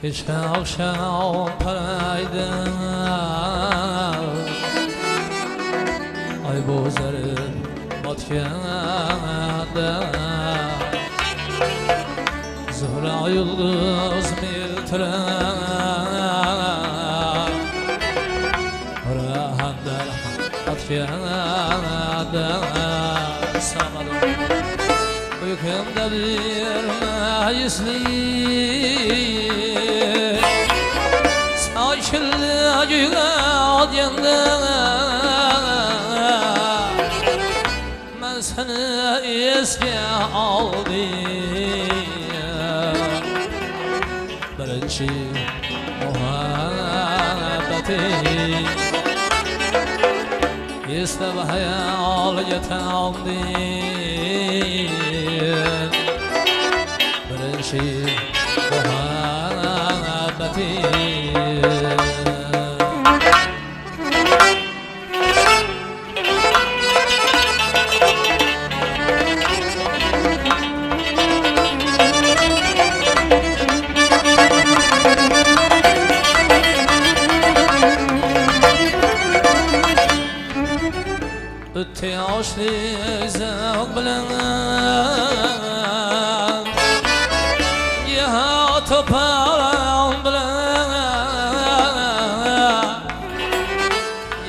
hiç akşam paraydı ay bozarım batkanda Zahra yıldız miltre Rahandar batkanda samadım Uykumda bir meclislik Saçıllı yüğad yandı Ben seni eski aldım Birinci muhabbeti İstab hayal yetendim Birinci muhabbeti Öte yaşlı zevk bilen Ya toparan bilen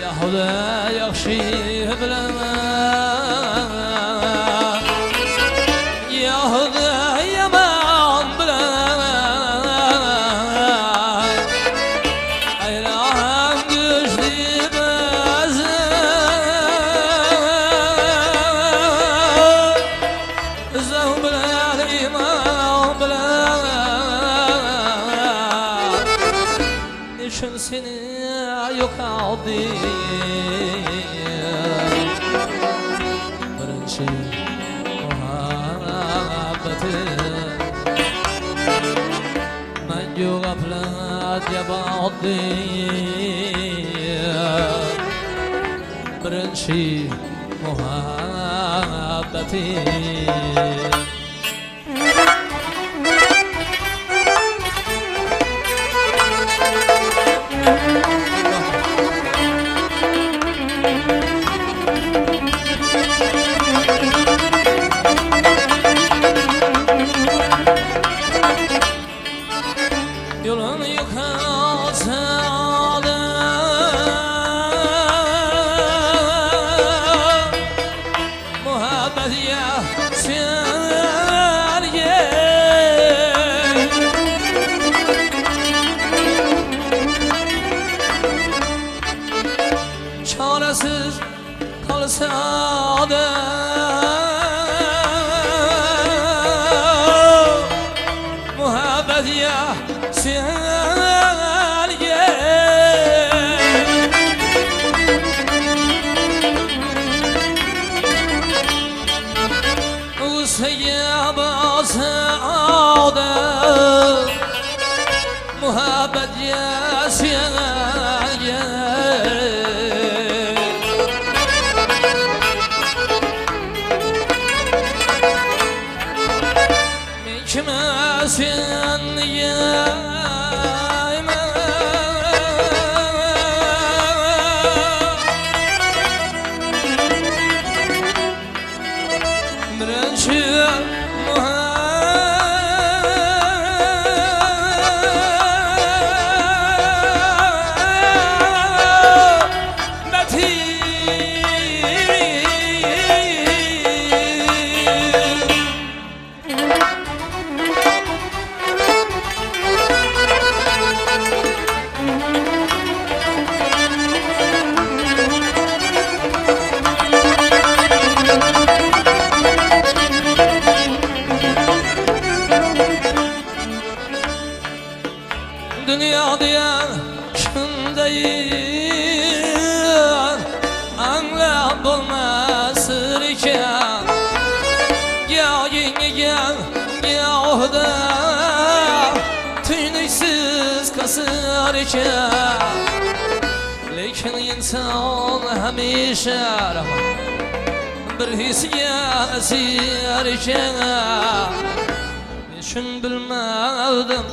Yahuda yakşı bilen Yahuda yaman bilen Ayran güçlü Niçin seni yok aldım Birinci muhabbeti Ben yok aplat yabadım Birinci muhabbeti Yolun yıkılsadı Muhabbet ya sergi Çaresiz kalsadı Muhabbet ya sergi Usaya basadı Muhabbet ya sergi Kime sen yayma Birinci muhabbeti Dünya diyen şundayım Anlam bulmasır iken Ya yengen ya da Tüynüksüz kasır iken Lekin insan hemşe bir hisga esir iken Niçin bilmedim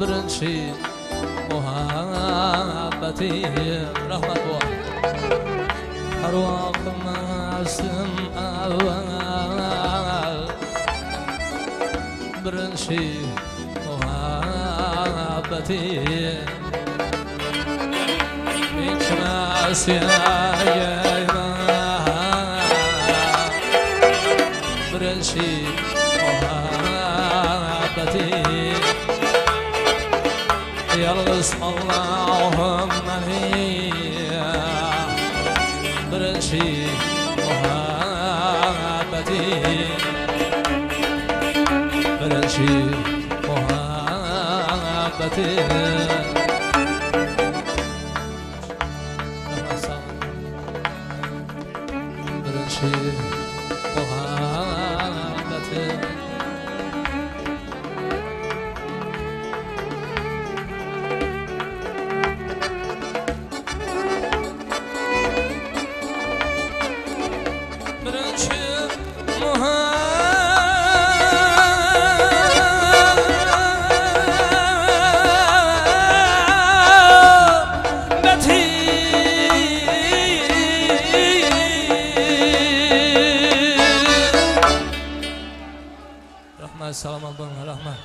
birinchi muhabbatim rahmat bu arvohimsin avval birinchi muhabbatim bitmas birinchi muhabbatim yalnız Allah'ım birinchi muhabbatim birinchi muhabbatim birinchi muhabbatim Rahmat, selamat bang, rahmat.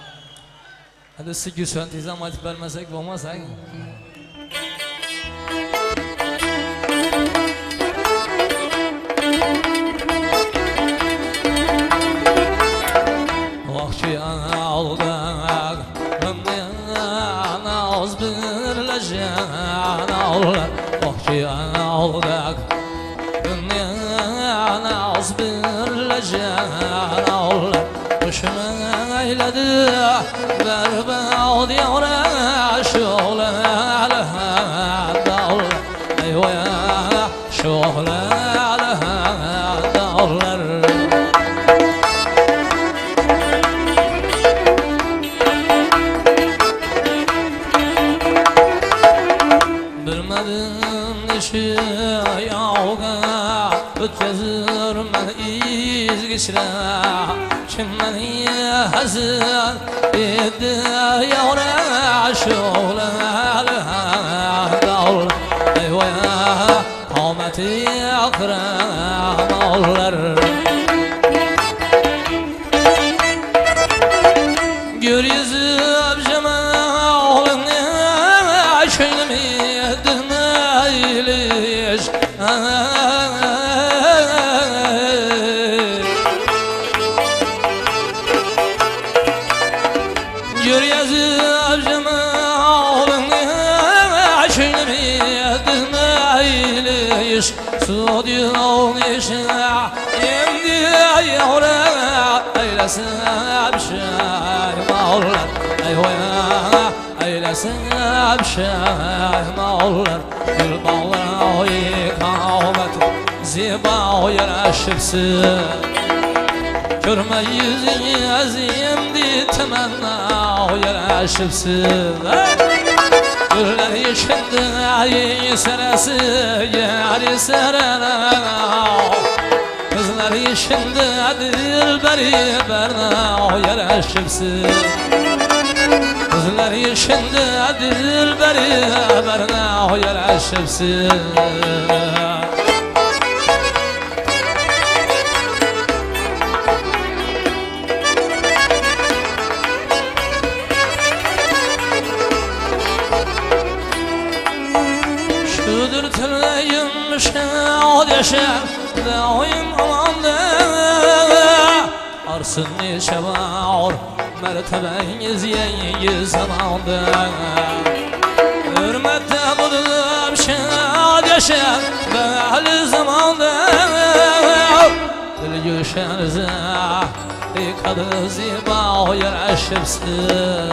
Hadi siz güzel tizam atıp vermesek olmaz ha. Vahşi aldak, ömrüne az birleşen ağlar. Vahşi aldak, ömrüne az birleşen ağlar. Kuşuma eyledi berbat yavra şoğle dağlar. Eyvah şoğle dağlar. Bilmedim işi yavga ötkazırman iz geçire. Kim beni hazır etti yavra şoğle dağlar. Eyvah kâmeti akram ağlar. Gör yüzüm cemalini şöyle mi dinleyilir. Gör yüzüm cemalini şöyle mi dinleyilir. Su diyor işe yendi yavra eylesin bir şey mağlar. Eyvah eylesin bir şey mağlar. Gül bağlar kâmet ziba yaraşıpsın. Körme yüzünü azimdi temenna yaraşıpsın. Güller yeşildi seresi yari serene. Kızlar yeşildi dilberi berna yaraşıpsın. Kızlar yeşildi dilberi berna yaraşıpsın. Şudur tüleyim şahad yaşar daim amanda. Arsın şevaur mertebeniz yeyi zamanda. Hürmette buldum şahad yaşar behli zamanda. Dil güşenize kadı ziba yaraşıpsın.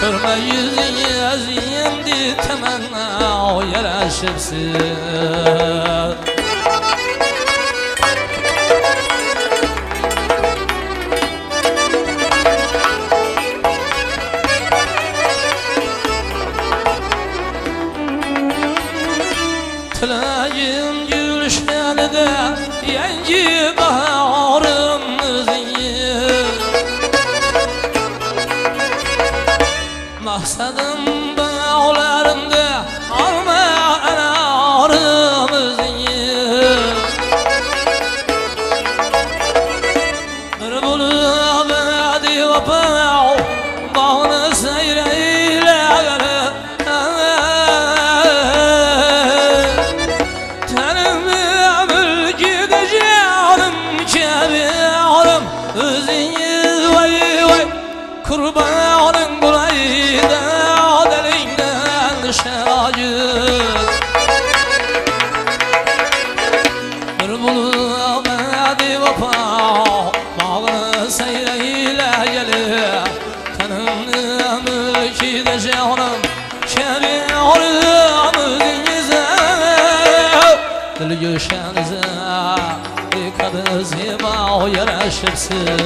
Körme yüzünü azimdi temenna yaraşıpsın. Tülayım gülşenide yengi baharımızın Dil gülşenize kadın zeba yaraşıpsın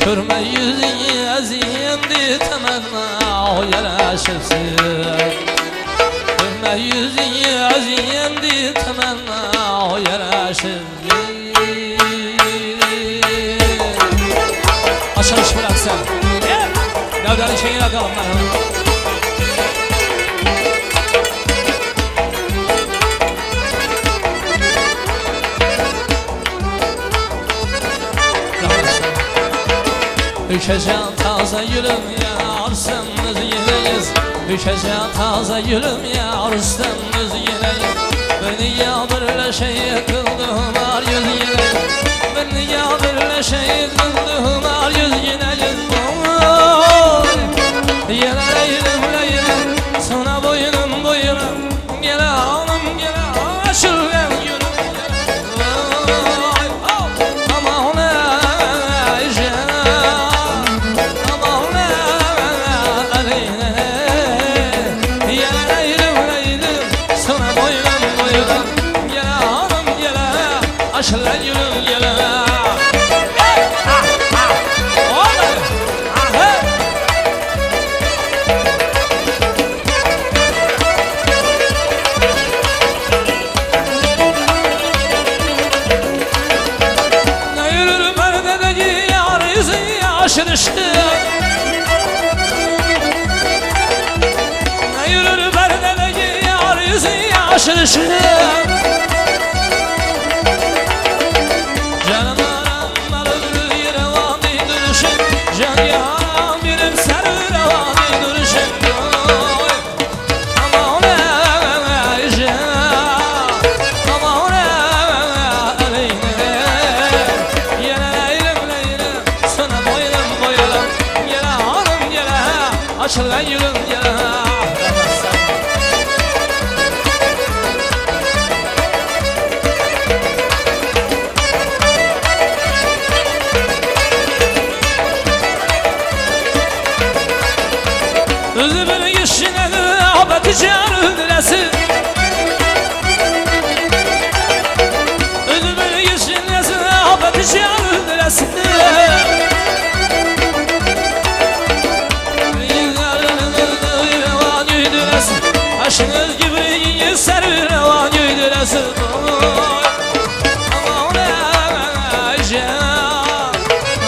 Körme yüzünü azimdi temenna yaraşıpsın Körme yüzünü azimdi temenna yaraşıpsın Açılış bıraksan Devdanın şeyini yakalım ben Düşeceğim taze gülüm yar sen müziğineyiz Düşeceğim taze gülüm yar sen müziğineyiz Beni yağdırla şey kıldığım ar yüz yine Beni yağdırla şey kıldığım ar yüz yine Yine leylim sana boynum boynum Gele hanım gele aşıl gel gülüm Aşılan yürü yürü Ne yürür perdedeki yar yüzü aşırıştı Ne yürür perdedeki yar yüzü aşırıştı Açılan yürüm ya Özü bir işine de abeti canı Özü bir işine de abeti canı Aşınız gibi ser revan yüydülesin Ama ona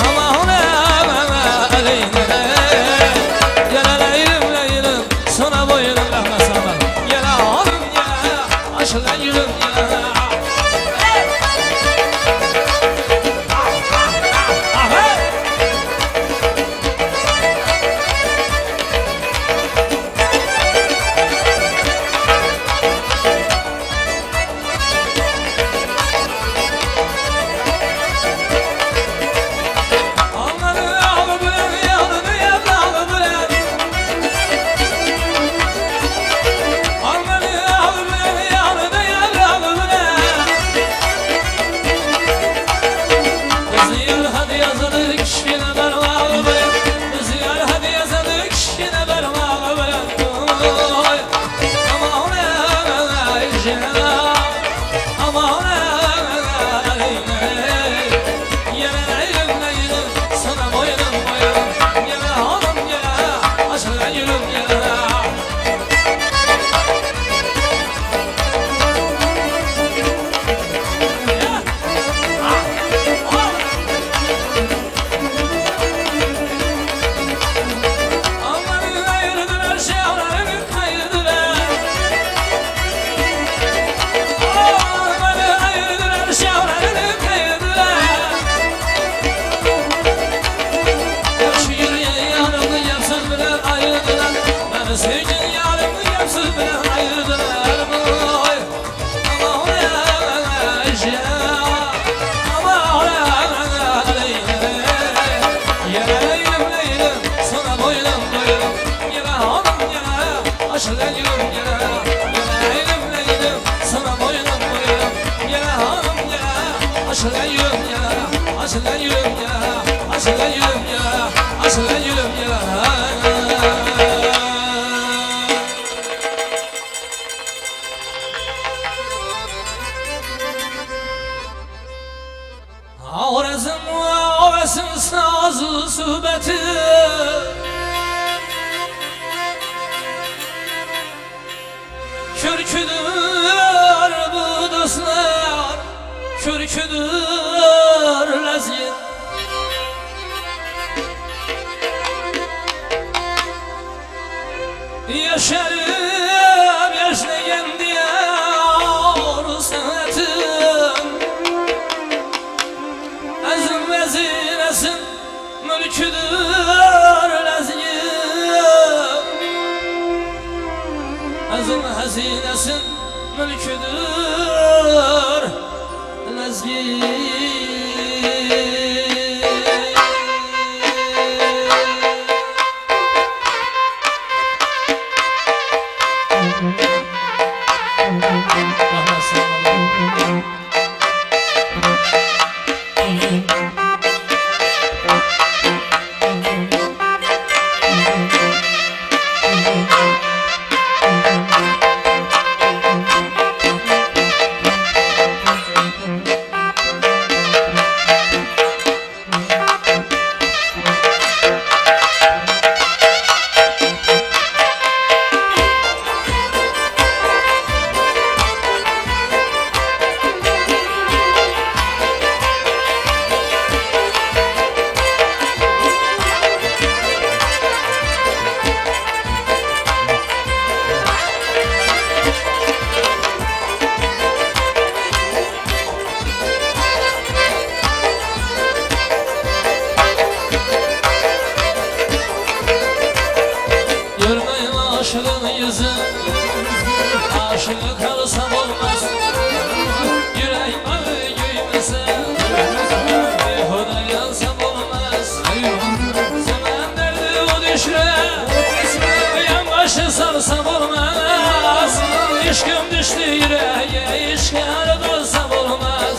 Ama ona aleyhine Gele leylim leylim sana boynum rahmet sana Gele hanım gele aşılan yürüm gele musibeti Kürküdür bu dostlar Kürküdür lezgin Yaşarım yaşlayan diyar saatin Azim vezinesin mülküdür lezgin Azim hazinesin mülküdür lezgin Görmeyim aşığın yüzü Aşığı kalsam olmaz Yüreğime giymesin Behuda yansam olmaz Zaman derdi o düşre Yan başı sarsam olmaz İşkım düştü yüreğe İşkar dolsam olmaz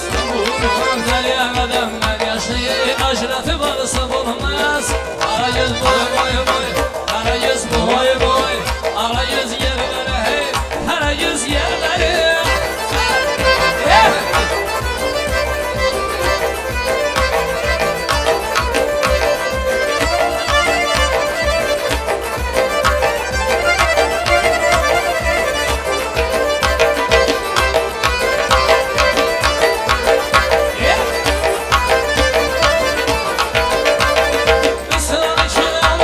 Derya kadem ben yaşayı Aşrafı varsam olmaz Arayüz boy boy boy Arayüz boy boy Arayüz yerlere hey Arayüz yerlere Sen içine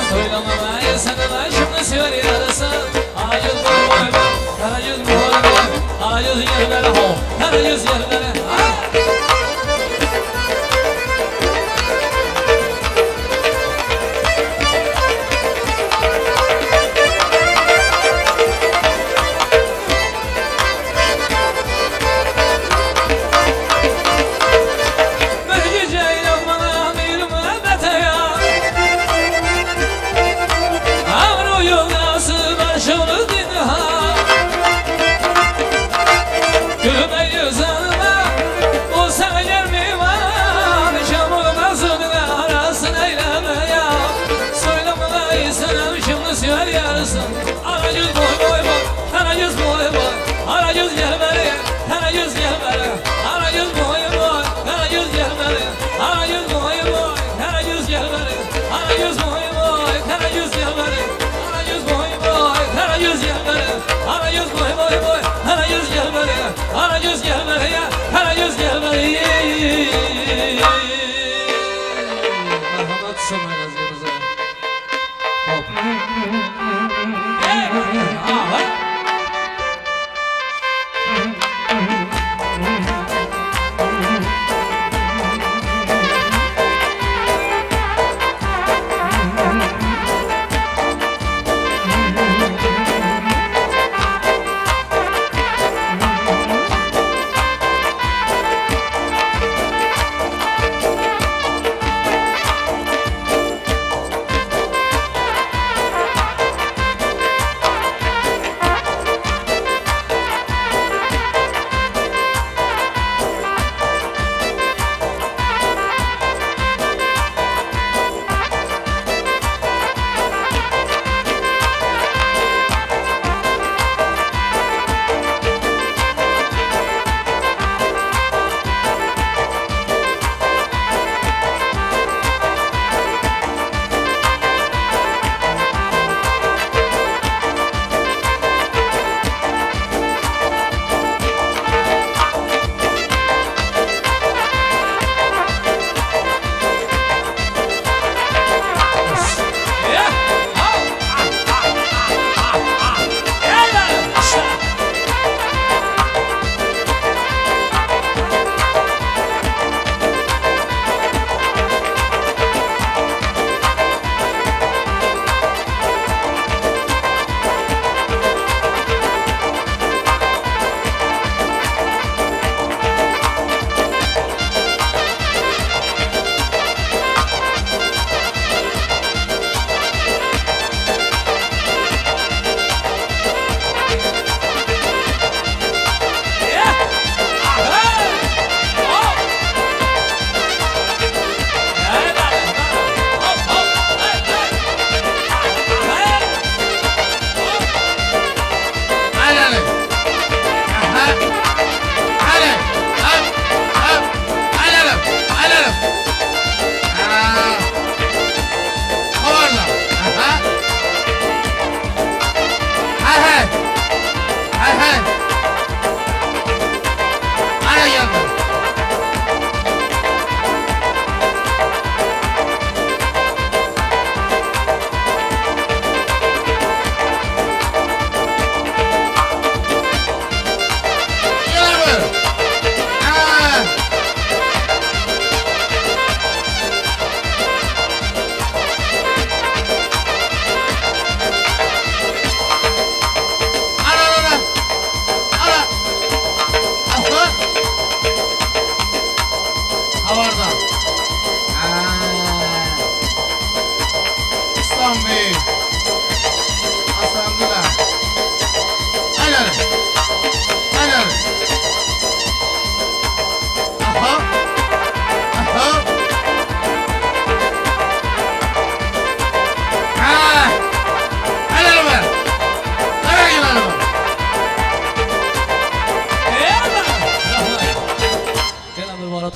Söylemem sen ben şimdi söyleyersin. Ana yüz boy boy boy, ana yüz boy boy, ana yüz yerlere ho, ana yüz yerlere. Ana yüz boy boy boy, ana yüz boy boy, ana yüz yerlere, ana yüz yerlere, ana yüz boy boy, ana yüz yerlere, ana yüz boy boy, ana yüz yerlere, ana yüz boy boy, ana yüz yerlere, ana yüz boy boy, ana yüz yerlere, ana yüz boy boy boy, ana yüz yerlere, ana yüz yerlere, ana yüz yerlere. Merhamet sunmayınız bize. Hop.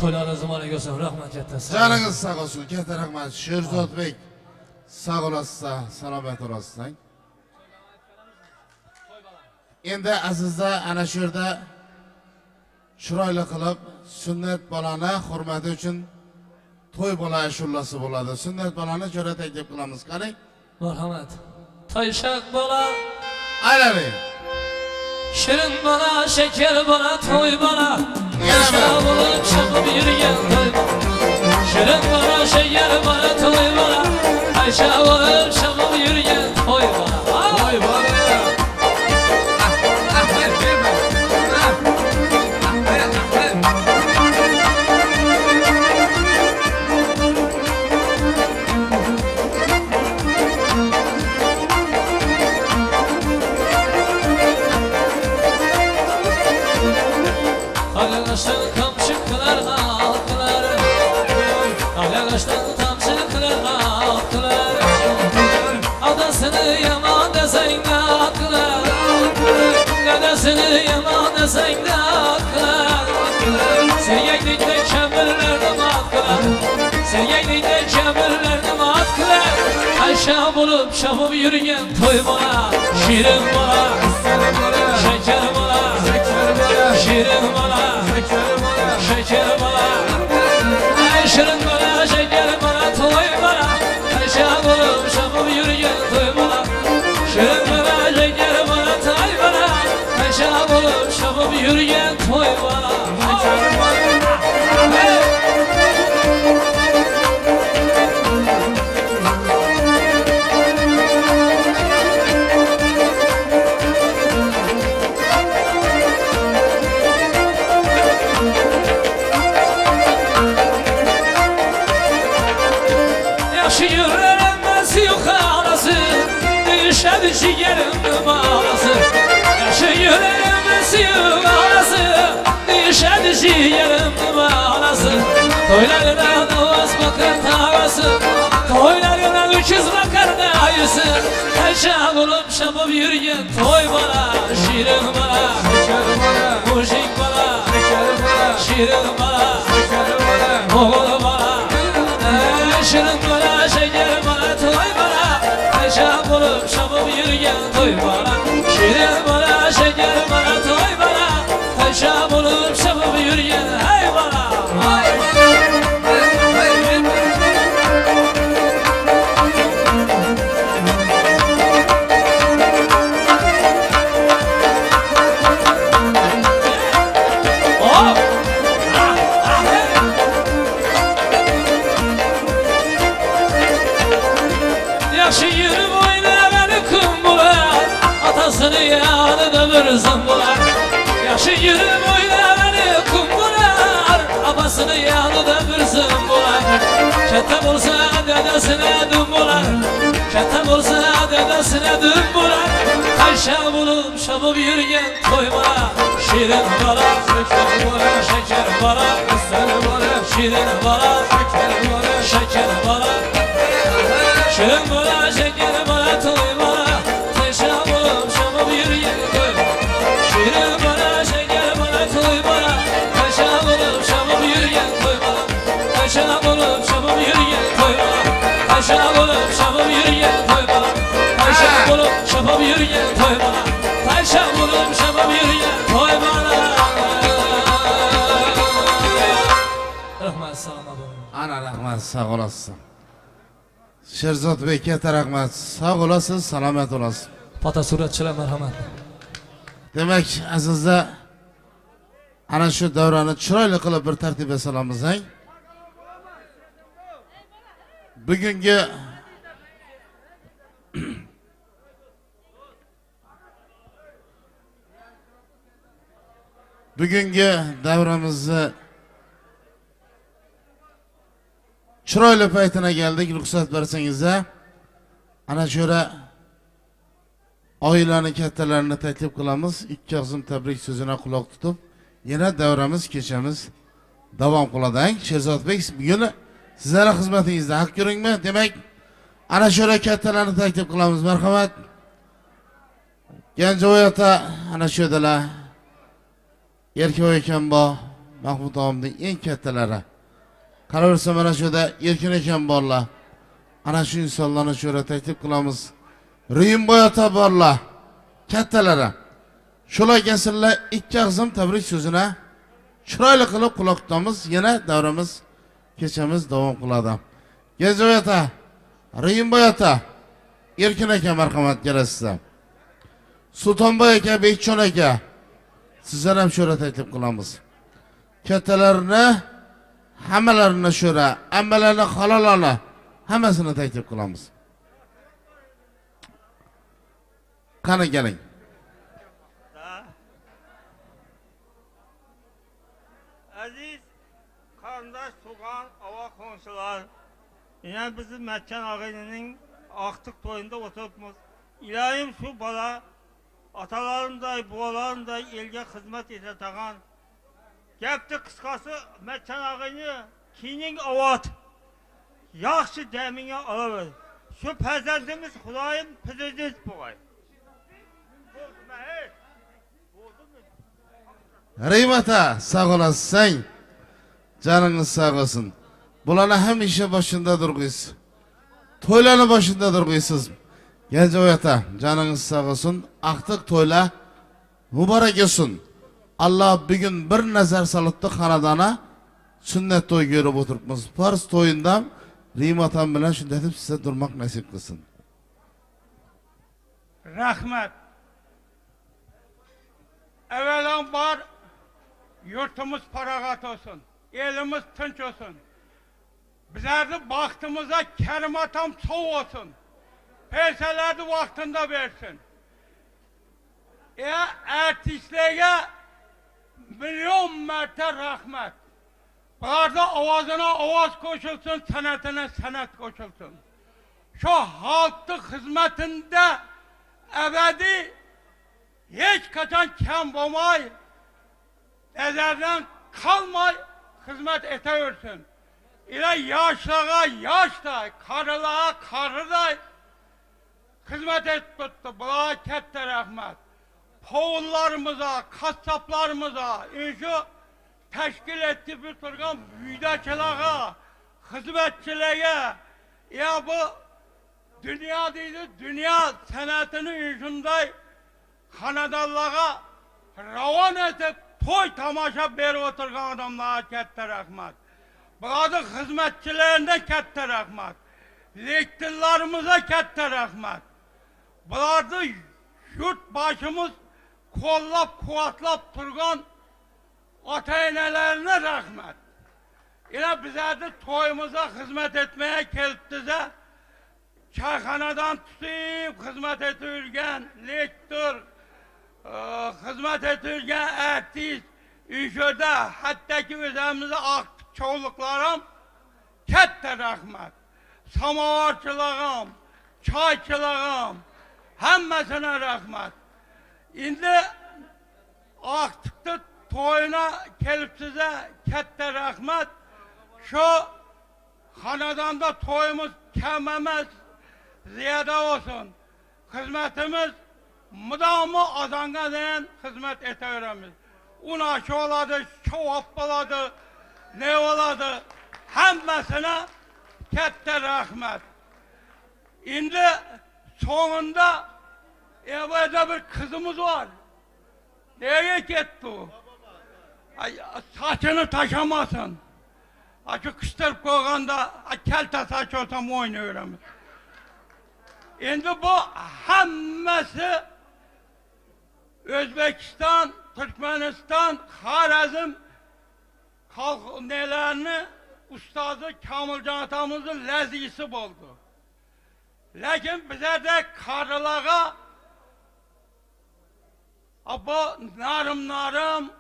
to'ylaringizni ma'lum bo'lsin. Rahmat kattasi. Canınız sağ olsun. Katta rahmat. Sherzod Bek. Sağ olasizlar, salomat bo'lasizlar. Endi azizlar ana shu yerda chiroyli qilib sunnat bolani hurmati uchun to'y bola ashullasi bo'ladi. Sunnat bolani jo'ra taklif qilamiz. Qarang. Marhamat. Toyshaq bola, Aylaring. shirin bola, şeker bola, toy bola. Toyshaq bo'lib chopib yurgan toy bola. Shirin bola, şeker bola, toy bola. Toyshaq bo'lib chopib yurgan toy bola. Toy bola. Ağlaştan kamçı kılar aklar, ağlaştan kamçı kılar aklar. Adasını yaman desen de aklar, dedesini yaman desen de aklar. Sergeklikte kemirlerdim aklar, sergeklikte kemirlerdim aklar. Ayşe bulup şapıp yürüyen toy bana, şirin bana, şeker bana, şirin bana, şeker bana. Ay şirin bana, şeker bana, toy bana. Ayşe bulup şapıp yürüyen toy bana, şirin bana, şeker bana, toy bana. Ayşe bulup şapıp yürüyen toy bana. Düşedi ciğerimin bağlası, yaşı yüreğimin suyu bağlası. Düşedi ciğerimin bağlası, toylarına davaz bakar tavası, toylarına öküz bakar dayısı. Ayşe bulup şapıp yürüyen toy bana, şirin bana, muşik bana, şirin bana, oğul bana. Şirin bana, şeker bana, toy bana. Ayşe bulup şapıp yürüyen toy bana, şirin bana, şeker bana, toy bana. Ayşe bulup şapıp yürüyen hey bana, hey bana. Yaşı yürü boyuna beni kum bular, atasını yanında bir zambular. Yaşı yürü boyuna beni kum bular, abasını yanında bir zambular. Kettem olsa dedesine düm bular, kettem olsa dedesine düm bular. Ayşe bulup şapıp yürüyen toy bana, şirin bana, şeker bana, şirin bana, şeker bana. Şirin bana, şeker bana, toy bana. Ayşe bulup şapıp yürüyen toy bana, şirin bana, şeker bana, toy bana. Ayşe bulup şapıp yürüyen toy bana, Ayşe bulup şapıp yürüyen toy bana. Ayşe bulup şapıp yürüyen toy bana, Ayşe bulup şapıp yürüyen toy bana. Ayşe bulup şapıp yürüyen toy bana. Rahmat, selamat olun. Ana rahmat, sağ olasın. Sherzod Bey, katta rahmat. Sağ olasınız, salomat olasiz. Foto suratchilar marhamat. Demak, azizlar, ana shu davrani chiroyli qilib bir tartibga solamiz. Bugungi davramizni chiroyli paytına geldik, ruxsat bersangizlar. Ana şöyle oilaning kattalarini taklif qilamiz. Ikki og'zim tabrik so'zini quloq tutib, yana davramiz kechamiz davom qiladi. Sherzod Bey, bugun sizlarning xizmatingizda haq ko'ringmi? Demak, ana şöyle kattalarni taklif qilamiz. Marhamat. Genjoy ota ana shu yerdalar. Erkin ekan bu Mahmud og'amning eng kattalari. Qaraversa mana shu yerda Erkin ekan borlar. Ana shu insonlarni shu yerga taklif qilamiz. Riyimboy ota borlar. Kattalari. Shular kelsinlar, ikki og'zim tabrik so'zini chiroyli qilib quloq tutamiz. Yana davramiz keçemiz devam kıladi. Gezoy ata, Riyimboy ata, Erkin aka marhamat kelasiz. Sultonboy aka, Bekchon aka, sizlar ham sho'ra taklif qilamiz. Kattalarni, hammalarini sho'ra, ammalarni, xalolarni hammasini taklif qilamiz. Qani keling. Aziz qarindosh tugan ava qo'shnilar, yana bizni Matchon og'ayning aqtiq to'yida o'tiribmiz. Ilohim shu bola otalarimday, bolarimday elga xizmat etadigan. Gapni qisqasi Matchon og'ayni keyingi avot yaxshi daminga olaver. Shu farzandimiz Xudoyim prezident bo'lay. Riyim ata, sağ olasın. Canınız sağ olsun. Bularni hamisha başında durguysiz. To'ylarni başında durguysiz. Gezoy ata, canınız sağ olsun. Aqtiq to'ylar muborak olsun. Allah bugün bir nazar salıptı xonadona sünnet to'y ko'rib o'tiribmiz. Farz to'yinda Riyim atam bilan shunday deb sizga durmak nasip qilsin. Rahmet. Evvelan yurtumuz paragat olsun, elimiz tınç olsun. Bizlerdi baktığımıza Kerim atam soğuk olsun. Perselerdi vaktinde versin. Artistliğe milyon merte rahmet. Barda avazına avaz koşulsun, sanatına sanat koşulsun. Şu halklık hizmetinde ebedi hiç kaçan kem olmay, nezerden kalmay, hizmet eteversin. İle yaşlığa yaşla, karılığa karıda hizmet ettirdi. Buna kette rahmet. Poğullarımıza, kasaplarımıza, şu teşkil etti bir turgan büyüdekilere, hizmetçilere, ya bu dünya değil, dünya sanatının ucunday Kanadalılara ravan edip toy tamaşa beri oturgan adamlara kette rahmet. Burada hizmetçilerine kette rahmet. Lektillarımıza kette rahmet. Burada yurt başımız kollap kuvatlap turgan ataynelerine rahmet. Yine bize de toyumuza hizmet etmeye keliptize çayxanadan tutuyup hizmet etilgen lektör, hizmet etilgen artist, üşöde hatta ki üzerimize aktif çoğuluklarım kette rahmet. Samavarçılığım, çayçılığım, hemmesine rahmet. Şimdi aktifte toyuna kelip size kette rahmet. Şu hanedanda toyumuz kememez, ziyade olsun. Hizmetimiz mudamı azanga deyen hizmet eteveremiz. Un aşı oladı, şovap oladı, ne oladı, hemmesine kette rahmet. Şimdi sonunda evde bir kızımız var. Nereye gitti o? Saçını taşamasın. Açık kıstırıp koyanda kelte saç olsam oynuyorum. Şimdi bu hemmesi Özbekistan, Türkmenistan, Harazm nelerini ustazı Kamilcan atamızın lezisi oldu. Lakin bize de karılara bu narım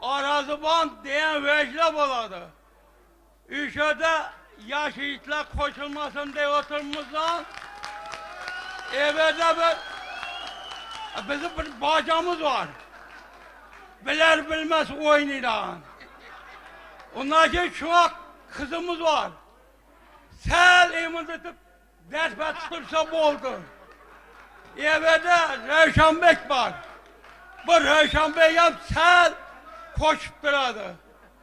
Arazıban diyen vecde buladı. Üşöde yaş yiğitler koşulmasın diye oturmuşlar. Evde bizim bir bacamız var. Bilir bilmez oynayan. Ondan ki şu an kızımız var. Sel emin tutup dersbet tutursa bu oldu. Evde Revşanbek var. Bu Revşanbek hem sel koşup duradı.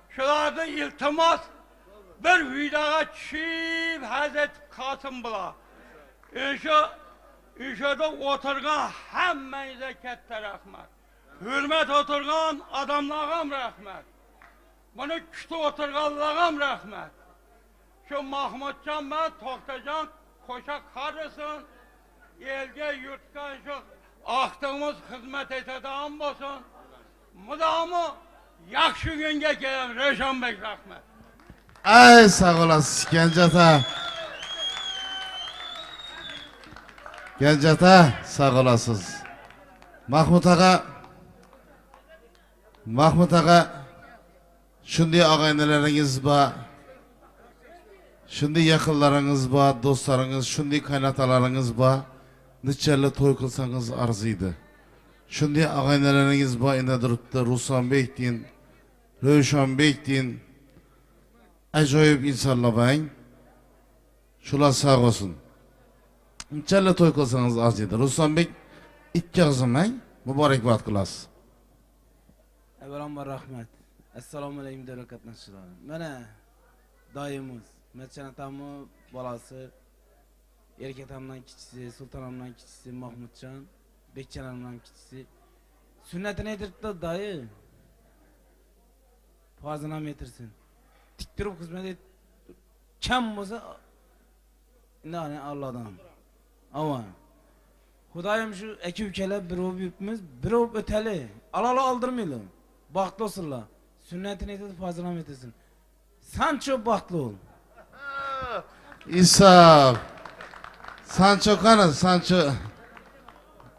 Şularda iltimas bir vidağa çiğip Hazreti Kasım bula. Üşöde oturgan hemmenize kette rahmet. Hürmet oturgan adamlarım rahmet. Bana küçük oturganlığım rahmet. Şu Mahmutcan ben Toktacan koşa karısın. Elge yurtkan şu aktığımız hizmet etedağım olsun. Mudamı yakşı günge gelen Reşan Bey rahmet. Ay sağ olasın Gencata. Gencata sağ olasınız. Mahmut Ağa şunday ağayneleriniz var. Şunday yakınlarınız var, dostlarınız, şunday kaynatalarınız var. Neçeli toy kılsanız arzıydı. Şunday ağayneleriniz var, ine durup da Ruslan Bey deyin, Rövşan Bey deyin. Acayip insanlar bayın. Şular sağ olsun. Neçeli toy kılsanız arzıydı. Ruslan Bey ikki kızım bayın. Mübarek vaat kılasın. Evvelambar rahmet. Esselamu aleyküm değerli katnaşçılar. Mene dayımız, Metcan atamı balası, Erket amdan kiçisi, Sultan amdan kiçisi, Mahmutcan, Bekçen amdan kiçisi. Sünnetini yedirip de dayı, fazına metirsin. Tiktirip hizmet et, kim olsa, ne Allah'dan. Ama, Hudayım şu iki ülkeler bir olup yürütmüş, bir olup öteli. Alalı aldırmayalım. Baktlı olsunlar. Sünnetini yedirip fazına metirsin. Sen çok baktlı ol. İsa. Sancho kanı, Sancho.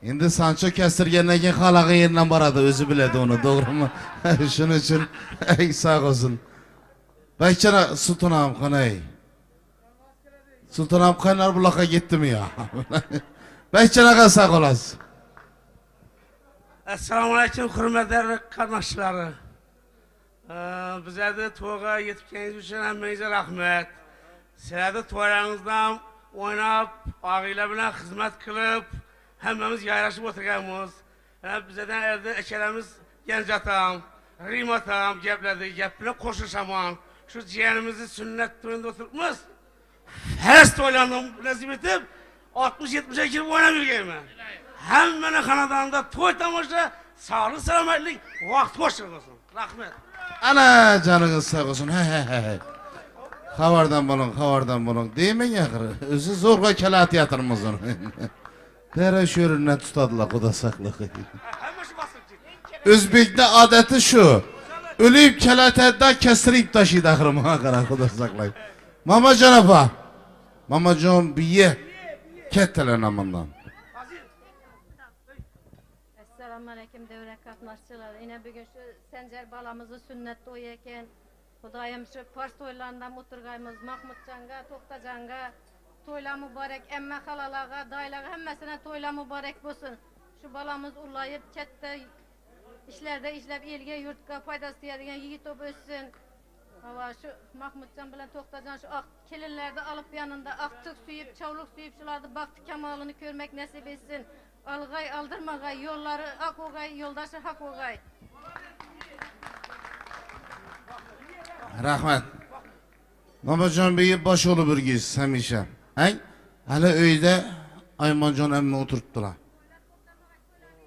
Şimdi Sancho kestirgenlegen halağı yerinden baradı, özü biledi onu, doğru mu? Şunun için sağ olsun. Bekçana Sultan ağam kanay. Sultan ağam kaynar bulaka gitti mi ya? Bekçana sağ olasın. Esselamu aleyküm hürmetli kardeşleri. Bize de toğa yetkeniz için hemmenize rahmet. Size de toğlarınızdan oynayıp, ağıyla bilen hizmet kılıp, hemmemiz yaylaşıp oturduğumuz. Bize de evde eşelerimiz genç atam, rim atam, geplerine koşuşaman. Şu ciğerimizi sünnet toyunda oturtmuş. Fes toylandım nasip edip, 60-70'e girip oynamıyor ben. Hemen kanadanında toy tamaşa, sağlık selametlik, vakti hoşçak olsun. Rahmet. Ana canınız sağ olsun. He. Havardan bulun. Değil mi yakırı? Özü zorla kelat yatırmaz onu. Dere şöründen tutadılar kuda saklı. Hemen şu basıncı. Özbek'te adeti şu. Ölüyüp kelat edda kestirip taşıydı akırı muhakkara kuda saklayıp. Mama canapa. Mama can biye. Ketteler namından. Esselamu aleyküm devre katnaşçılar. Yine bugün şu Sencer balamızı sünnet toyuyken Hudayım şu Pars toylarından oturgayımız Mahmutcan'a, Toktacan'a toyla mübarek, emme halalağa, daylağa hemmesine toyla mübarek olsun. Şu balamız ulayıp kette işlerde işlep ilge yurtka faydası diyedigen yiğit olup ötsün. Hava şu Mahmutcan bilen Toktacan şu ak kelinlerde alıp yanında aktık suyup, çavluk suyup şularda baktı kemalını görmek nasip etsin. Algay aldırmagay, yolları ak ogay, yoldaşı hak ogay. Rahmet. Mamacan Bey'i baş olu bir giz hemişe. Hey? Hele öyde Aymancan emmi oturttular.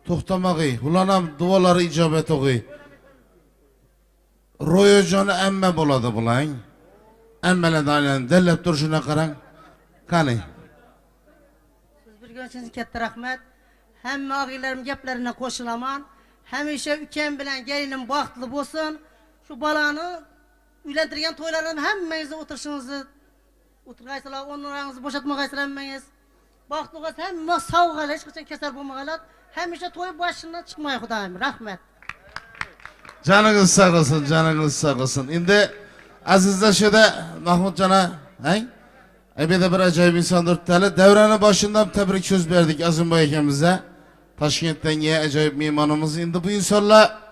Toxtamağı, ulanam duaları icabet oğuy. Royocanı emme buladı bulayın. Emmele dayılan dellep duruşuna karan. Kani. Siz bir gün sizi katta rahmet. Hem ağabeylerim geplerine koşulaman. Hemişe ükem bilen gelinim baktlı bolsun. Şu balanı ülendirgen toylarım hemmenize oturuşunuzu oturgaysalar, onlarınızı boşaltmagaysalar hemmeniz. Baktlı olsa hemme sağ gayla, hiç kaçan keser bulmagaylar. Hemişe toy başından çıkmaya Hudayım, rahmet. Canınız sağ olsun, canınız sağ olsun. Şimdi azizler şöyle Mahmut Can'a, bir de bir acayip insandır. Devranın başından tebrik söz verdik Azim Bey ekemize. Taşkent'ten ye acayip mimarımız. Şimdi bu insanla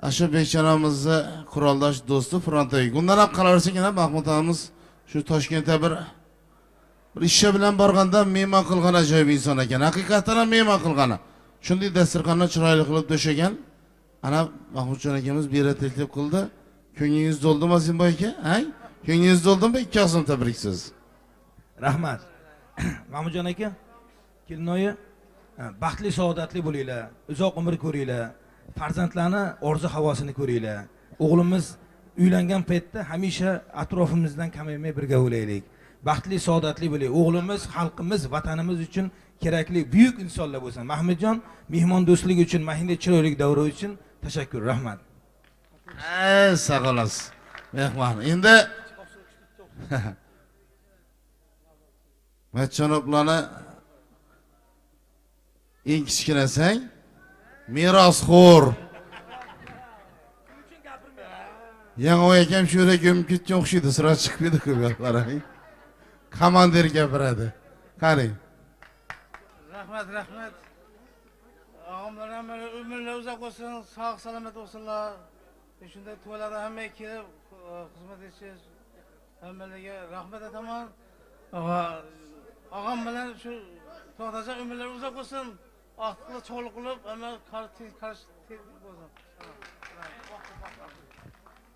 Aşı Bekçanamızı kuraldaş dostu Fırantayı. Bundan hep kalırsın ki Mahmut ağamız şu Taşkent'e bir işe bilen barganda mimar kılgan acayip insan eken. Hakikaten mimar kılgana. Şimdi destirkanına çıraylı kılıp döşegen. Ana Mahmut Can ekemiz bir yere teklif kıldı. Köyünüz doldu mu Azim Bey ki? Köyünüz doldu mu? İki asım tebriksiz. Rahmat. Mahmudjon aka, kelinoyi baxtli saodatli bo'linglar, uzoq umr ko'ringlar, farzandlarni orzu havosini ko'ringlar. o'g'limiz uylangan paytda hamisha atrofimizdan kamaymay birga bo'laylik. Baxtli, saodatli bo'laylik. O'g'limiz, xalqimiz, vatanimiz uchun kerakli buyuk insonlar bo'lsin. Mahmudjon, mehmondo'stlik uchun, mahina chiroyli davra uchun tashakkur, rahmat. Sağ olasın. Mehman. Endi Matchon oplarni eng kichkinasang merosxo'r. Yangi ekan shu yerga ko'mib ketgan o'xshaydi, sira chiqmaydi ko'plarning. Komandir gapiradi. Qarang. Rahmat, rahmat. Ağamlar hem böyle ömürler uzak olsun, sağ selamet olsunlar. Şunda tuvalada hem kelip hizmet edeceğiz. Hem böyle rahmet et aman. Ağam bilen şu tohtacak ömürler uzak olsun. Aklı çoğuluk olup hemen karşı olsun.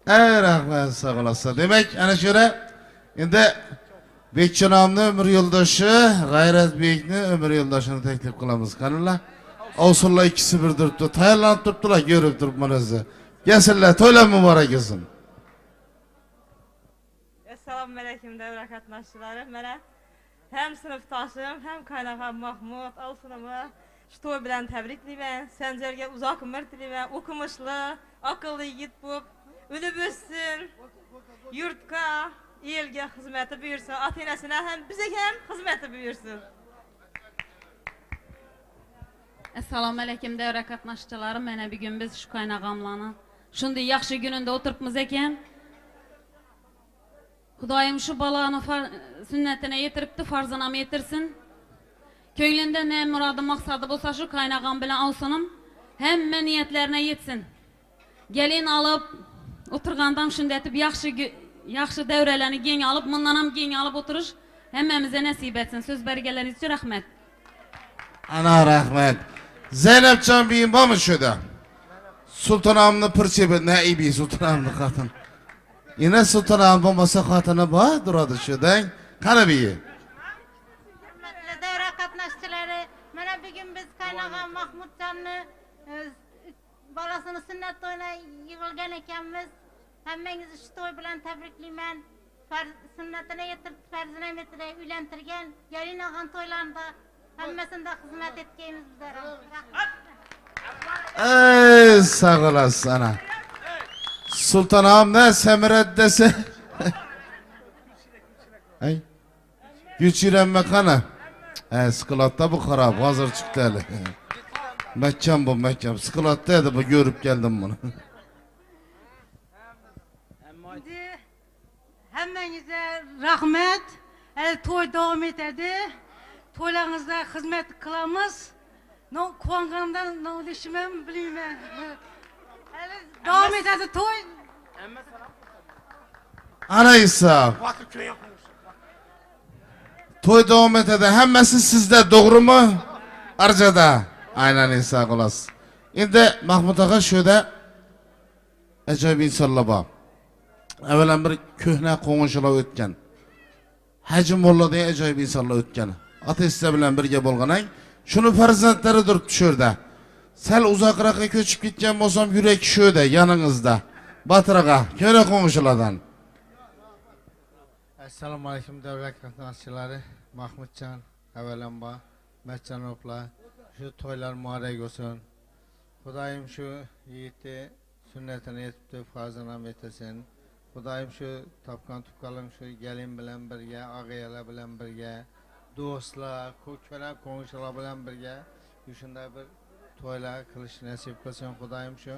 Rahmet, sağ olasın. Demek ana şöyle endi Bekçanamni ömür yoldaşı, Gayret Bekni ömür yoldaşını teklif kılamız. Kanallar. Avsullar ikisi bir duruptu. Tayarlanıp duruptular, görüp durup manası. Gelsinler, toylar mübarek olsun. Assalamu alaikum devre katnaşçıları. Mene hem sınıftaşım hem kaynağam Mahmut Alsun'umu şu toy bilen tebrikliyim. Sencerge uzak ömür diliyim. Okumuşlu, akıllı yiğit bu. Ölüp össün, yurtka, ilge hizmeti buyursun. Atenesine hem bize hem hizmeti buyursun. Assalamu alaikum devre katnaşçıları. Mene bir gün biz şu kaynağamlanı şundi yaxşı gününde oturupmuz eken. Hudayım şu balağını sünnetine yetiripti, farzına mı yetirsin? Köylünde ne muradı maksadı bolsa şu kaynağam bilen Avsunum hemme niyetlerine yetsin. Gelin alıp oturgandan şundi etip yaxşı devrelerini gen alıp, bundan gen alıp oturuş hemmemize nasip etsin. Söz bergeleriniz için rahmet. Ana rahmet. Zeynepcan beyim var mı şurada? Sultanamni pırçebe ne iyi sultanamni katın. Yine sultanam olmasa katını var duradı şurada. Kana beyi. Devre katnaşçıları, bana bir gün biz kaynağam Mahmutcan'ı balasını sünnet toyuna yığılgan ekanmiz. Hemmenizi şu toy bilen tebrikliymen. Sünnetine yetirip farzına metire uylantirgen gelin ağan toylarında hemmesinde hizmet ettiğimiz bizlere. Sağ olasın ana. Sultanam ne semiret dese. Ay. Güç irenme kana. Sıkılatta bu karab hazır çıktı hele. Mekkam bu mekkam. Sıkılattaydı bu görüp geldim bunu. Şimdi hemmenize rahmet. Toy devam etedi. Toylarınızda hizmet kılamız. No kuangandan no düşünmem bileyim ben. Devam etedi toy. Ana İsa. Toy devam etedi. Hemmesi sizde doğru mu? Arcada. Aynen İsa olasın. Şimdi Mahmut Ağa şöyle acayip insanlar var. Evvelen bir köhne konuşular ötken. Hacı Molla diye acayip insanlar ötken. Ateistler bilen birge bolganay. Şunu farzandları durup şurada. Sel uzakırağa köçüp gitken bolsam yürek şöyle yanınızda. Batırağa köhne konuşulardan. Assalamu alaikum devlet katnaşçıları. Mahmutcan, evvelenba, Mertcan opla. Şu toylar mübarek olsun. Hudayım şu yiğitti sünnetine yetipti farzına yetesin. Hudayım şu tapkan tupkalım şu gelin bilen birge, ağayalar bilen birge, dostlar, köle konuşular bilen birge. Şunda bir toylar kılış nasip kılsın. Hudayım şu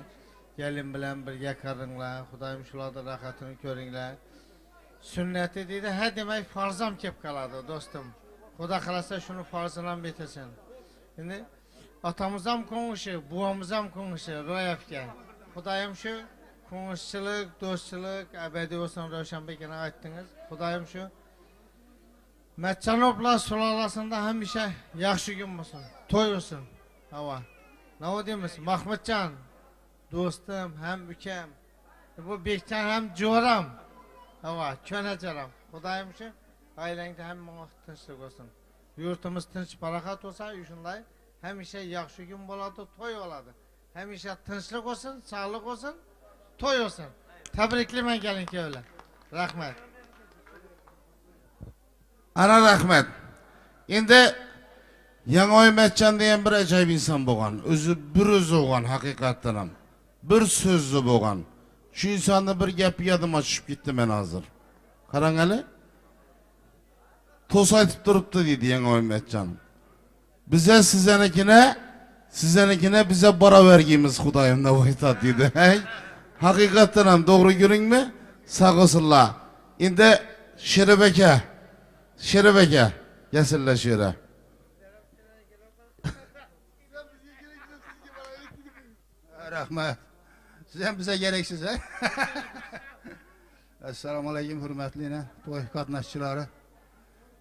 gelin bilen birge karınlar. Hudayım şularda rahatını körünler. Sünneti dedi, he demek farzam kep kaladı dostum. Xuda kalasa şunu farzına yetesin. Şimdi atamızam konuşu, buamızam konuşu, royafken. Xudayım şu konuşçuluk, dostçuluk, ebedi olsun Roşanbek'ine ayttınız. Xudayım şu Mertcanopla sulalasında hemşe yaxşı gün olsun, toy olsun. Hava. Ne o demiş? Mahmutcan, dostum, hem ükem. Bu Bekcan hem coram. Hava, könecaram. Xudayım şu ailende hem tinchlik olsun. Yurtimiz tinch, barakat olsa, şunday. Hemşe yaxşı gün boladı, toy oladı. Hemşe tinchlik olsun, sağlık olsun. toy olsun. Tebriklemen gelin köyler. Rahmet. Ana rahmet. Endi Yangoy Metcan deyen bir acayip insan boğan. Bir özü boğan hakikatten ham. Bir sözlü boğan. Şu insanda bir gap yadım açıp gitti ben hazır. Karang ali. Toz aytıp duruptu deydi Yangoy Metcan. Bize sizenikine bize bara vergimiz Hudayım da boyta deydi. Hakikatten ham doğru görün mü? Sağ olsunlar. Endi Şerebeke. Yesinler şere. Rahmet. Sizden bize gereksiz he. Esselamu Aleyküm hürmetliğine, toy katnaşçıları.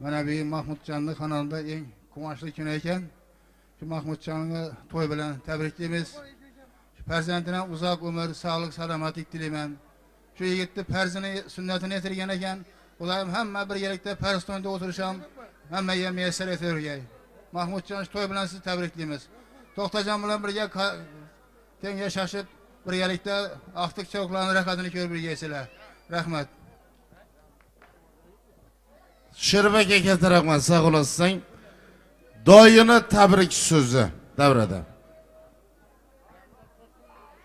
Bana bir Mahmutcanlı kanalında en kumaşlı güneyken şu Mahmutcanlı toy bilen tebrikliyimiz. Şu perzendine uzak ömür, sağlık, selametlik dilemen. Şu yigitti perzini, sünnetini etirgen eken, olayım hemen bir yerlikte perstonda oturuşam, hemen yemeğe ser etirgey. Mahmutcan şu toy bilen sizi tebrikliyimiz. Toktacan bilen birge denge şaşıp bir yerlikte aktık çoklarını rekadını kör bir geysiler. Rahmet. Şerbeke ketirakman sağ olasın. Doyunu tebrik sözü devrede.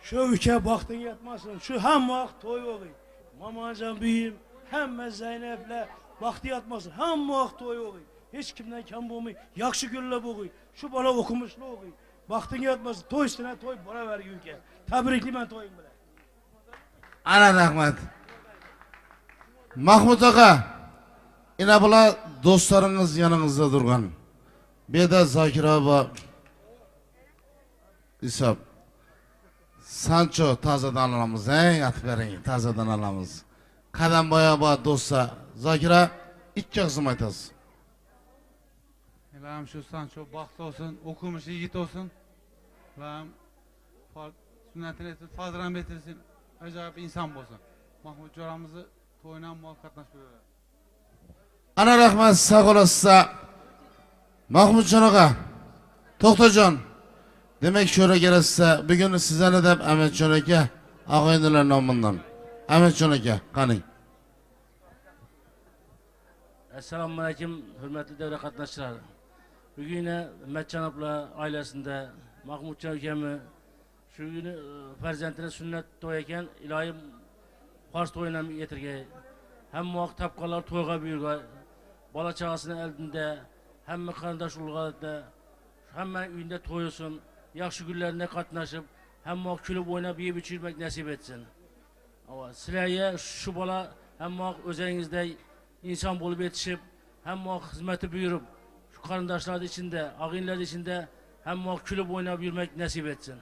Şu ülke baktın yatmasın. Şu hem vakit toy olayım. Mamacan büyüğüm. Hem Zeynep'le baktı yatmasın. Hem vakit toy olayım. Hiç kimden kam bulmayı. Yakşı gülle boğuy. Şu bana okumuşlu olayım. Baktın yatmasın. Toy üstüne toy bana ver ülke. Tebrikli ben toyum bile. Ana rahmet. Mahmut Ağa. Yine bula dostlarınız yanınızda durgan. Bir de Zakir abi. İsap. Sancho tazadan alamız. Aferin tazadan alamız. Kadem boya bu dostlar. Zakir'a iki kızım aytası. Elam şu Sancho baxt olsun, okumuş yiğit olsun. Elam sünnetini etsin, fazla getirsin. Acayip insan olsun. Mahmut Coramızı toyunan muhakkatlaş böyle. Ana rahmet sağ olasın. Mahmut Can Toktacan. Demek şöyle gelirse bugün size ne deyip Ahmet Can Aka ağaynılar namından. Ahmet Can Aka kanı. Esselamu Aleyküm hürmetli devre katnaşçılar. Bugün yine Metcan abla ailesinde Mahmut Can ülkemi şu günü ferzentine sünnet toyarken ilahi Fars toyuna getirge. Hem muhak tapkalar toyga büyürge. Bala çağasının elinde hem kardeş ulgadı hem üyünde toyusun. Yakşı günlerinde katnaşıp hem muhak külüp oynayıp yiyip içirmek nasip etsin. Ama silahıya şu bala hem muhak özenizde insan bulup yetişip hem muhak hizmeti büyürüp şu kardeşler içinde, ağinler içinde hem muhak külüp oynayıp yürümek nasip etsin.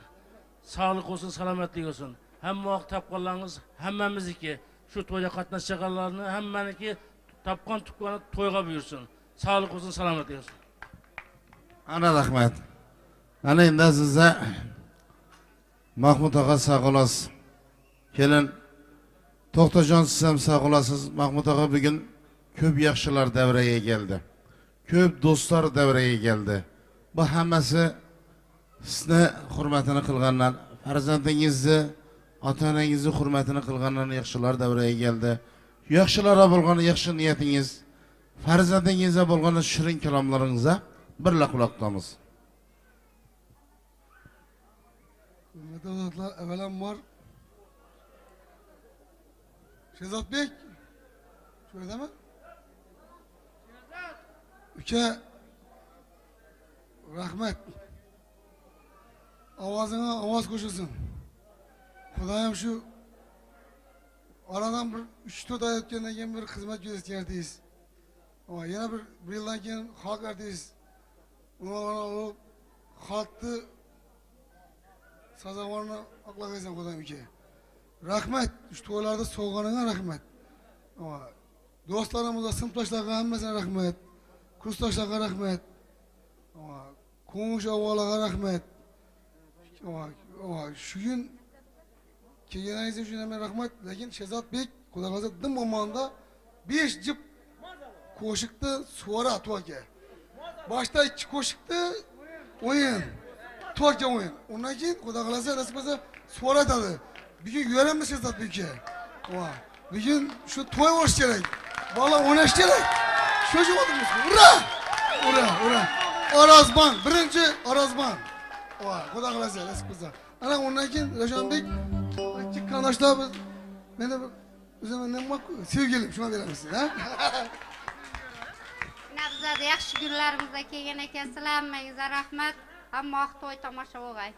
Sağlık olsun, selametlik olsun. Hem muhak tapkallarınız hemmemizdeki şu toyda katnaşacaklarını hemmeniki tapkan tukkanı toyga buyursun. Sağlık olsun, selametlik olsun. Ana rahmet. Ana indi size Mahmut Ağa sağ olasın. Gelin Toktacan sizem sağ olasınız. Mahmut Ağa bugün köp yaxşılar devreye geldi. Köp dostlar devreye geldi. Bu hammasi sizni hurmatini qilganlar, farzandingizni, ota-onangizni hurmatini qilganlar yaxshilar devreye geldi. Yaxshilara bo'lgan yaxshi niyatingiz, farzandingizga bo'lgan shirin kalomlaringizga birla quloq tutamiz. Hürmetli dostlar, evvelam Şehzat Bey, şöyle deme. Ülke, rahmet. Avazına avaz koşulsun. Kudayım şu aradan bir 3-4 ay ötkenden keyin bir hizmet gösterdiyiz. Ama yine bir yıldan keyin halk verdiyiz. O halktı sazavarını akla koysan kudayım ülke. Rahmet, şu toylarda soğuğanına rahmet. Ama dostlarımıza, sınıftaşlarına hemmesine rahmet. Kurstaşlarına rahmet. Ama konuş avvalara rahmet. Ama şu gün kelgenayınız için hemen rahmet. Lakin Şehzat Bey kudağınıza dım momanda 5 cıp koşuktu suara tuğake. Başta 2 koşuktu oyun. Tuğake oyun. Ondan için kudağınıza nasıl suara tadı. Bir gün gören Şehzat Bükü? Bir gün şu toy hoş gerek. Valla oynaş gerek. Çocuk oldunuz. Ura! Ura! Arazban. Birinci Arazban. Kuda kılası. Eski kızlar. Ana ondan keyin Reşan Bek. Açık kardeşler biz. Ben de üzerinden bak sevgilim. Şuna verir misin? Ha? Bizada yaxshi kunlarimizda kelgan ekansizlar, hammangizga rahmat. Hamma to'y tomosha o'g'ay.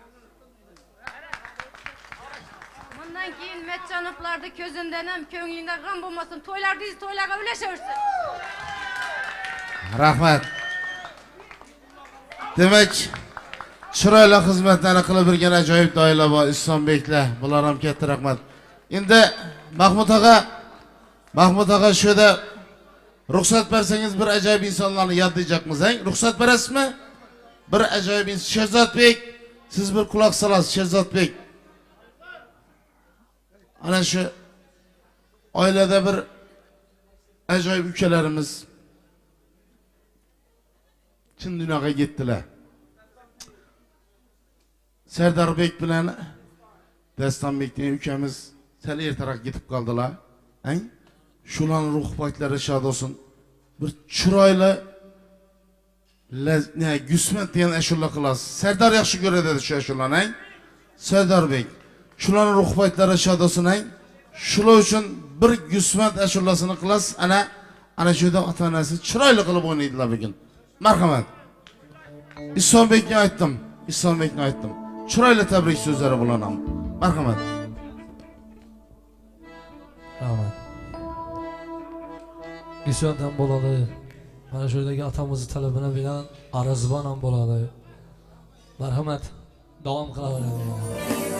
Bundan keyin Metjanoplarni ko'zidan ham, ko'nglingdan g'am bo'lmasin. To'ylardiz, to'ylarga ulashaversin. Rahmat. Demak, chiroyli xizmatlarni qilib birgan ajoyib doilar bor, Isombeklar. Bular ham katta rahmat. Endi Mahmud aka shu yerda ruxsat bersangiz bir ajoyib insonlarni yodlayacakmiz, ha? Ruxsat berasizmi? Bir ajoyib inson Sherzodbek, siz bir quloq solasiz Sherzodbek. Ana shu oilada bir ajoyib ukalarimiz chin dunyoga ketdilar. Serdarbek bilan Dastonbek degan ukamiz sal ertaroq ketib qoldilar. Shularning ruh poklari shod bo'lsin. Bir chiroyli Gusmat degan ashula qilasiz. Sardor yaxshi ko'radi shu ashulani. Sardarbek, shularning ruh poklari shod bo'lsin. Shular uchun bir Gusmat ashulasini qilasiz. Ana shu yerda ota-onasi chiroyli qilib o'ynaydilar bugun. Marhamat. Isombekga aytdim. Chiroyli tabrik so'zlari bilan ham. Marhamat. Rahmat. Gusmat ham bo'ladi. Mana shu yerdagi atamizni talabini bilan Arazban ham bo'ladi. Marhamat. Davom qilaveramiz.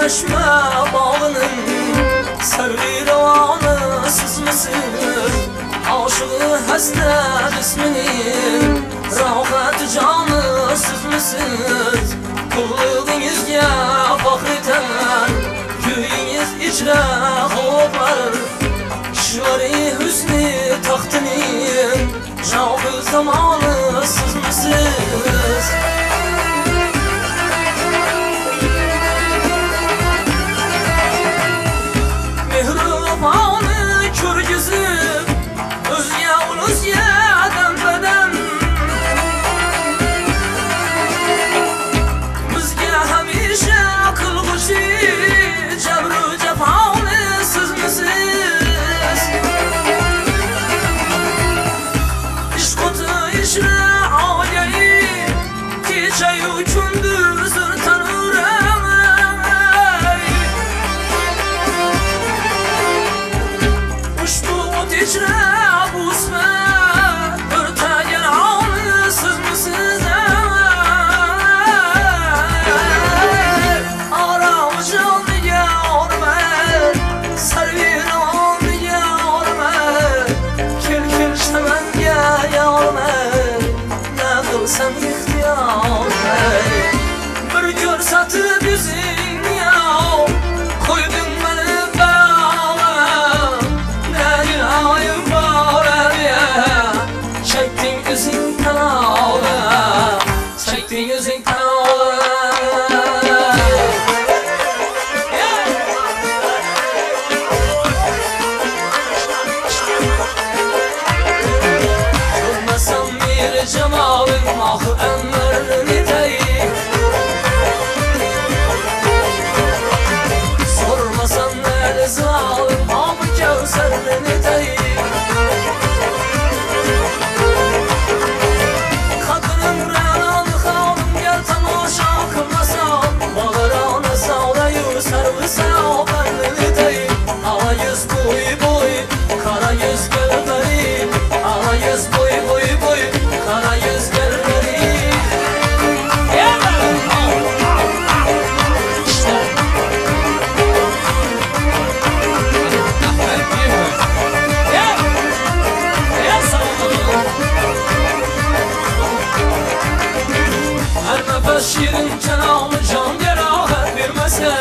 çeşme bağının Servi revanı siz misiniz? Aşığı hasret isminin Rahmet canı siz misiniz? Kıldığınızga fakreten Köyünüz içre hoplar Şvari hüsnü tahtının Şavı zamanı siz misiniz? Mehribanı kör gözüm Özge denmeden Bizge hemişe kılgışı Cebru cefanı siz misiniz? İşkutu işre ağabeyi Geceyi gündüzdür tanırım Uçtu dicre bu ismet Örteyen ağlı siz misiniz? Aramı canlı yorma Servir amanı yorma Kil şemenge yorma Ne kılsam ihtiyar Bir görsatı bizim ya Koydun beni bağla Ne ilahim var ya Çektin yüzünden ağla Çektin yüzünden ağla Görmesem bir cemalin ah emrini deyip Sormasan nerede zalim hamı kevserini deyip Kadının renan hanım gel tamaşa kılmasan Bağırana sağlayır servise haberini deyip Ala yüz boy boy kara yüz gel garip Ala yüz boy boy boy kara yüz gel garip Her nefes şirin kenamı can gerahat vermese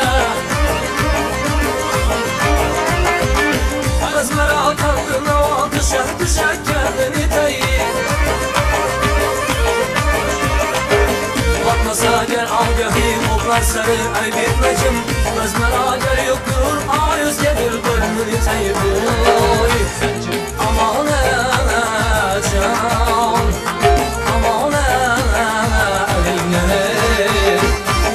Az merak kaldığına o düşer kendini deyip Bakmasa gel al gahim oklar sarı ay bitmecim Az merak yoktur ayüz gelir bölümünü teyip Aman can Aman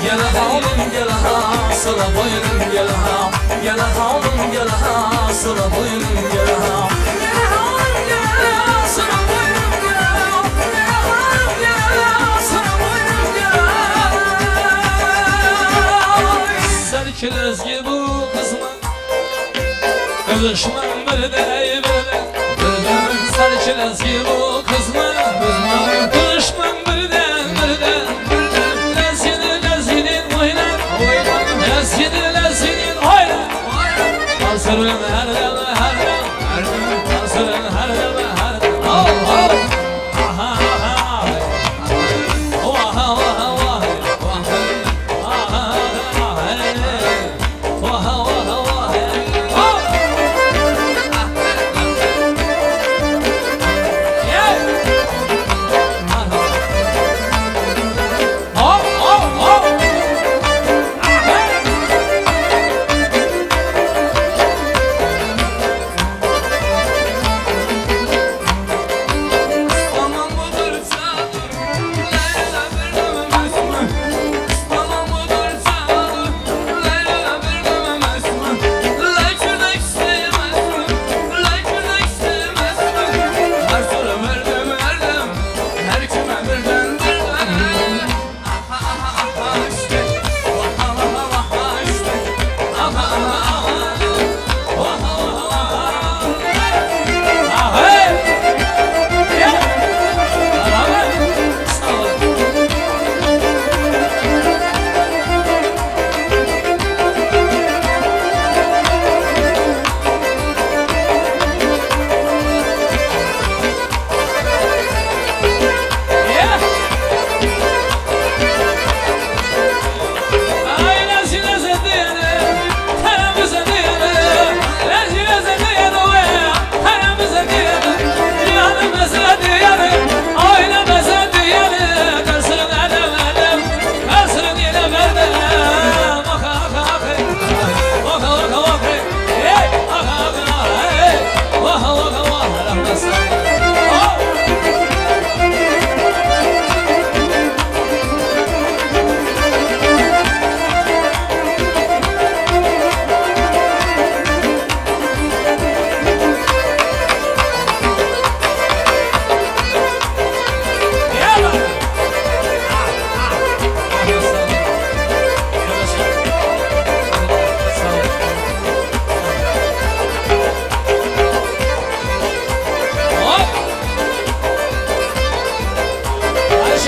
Gel halim gel ha sola boynum gel ha Gel halim gel ha sola boynum gel ha Gel halim gel ha sola boynum gel ha Gel halim gel ha sola boynum gel ha Serkiler gibi bu kızma Kızışmam bir de Serkiler gibi bu kızma Kızışmam bir de Lezinin oynar Lezinin oynar Hazırım her deme her deme Hazırım her deme her deme Aha aha Vaha vaha vaha Vaha vaha vaha Yeah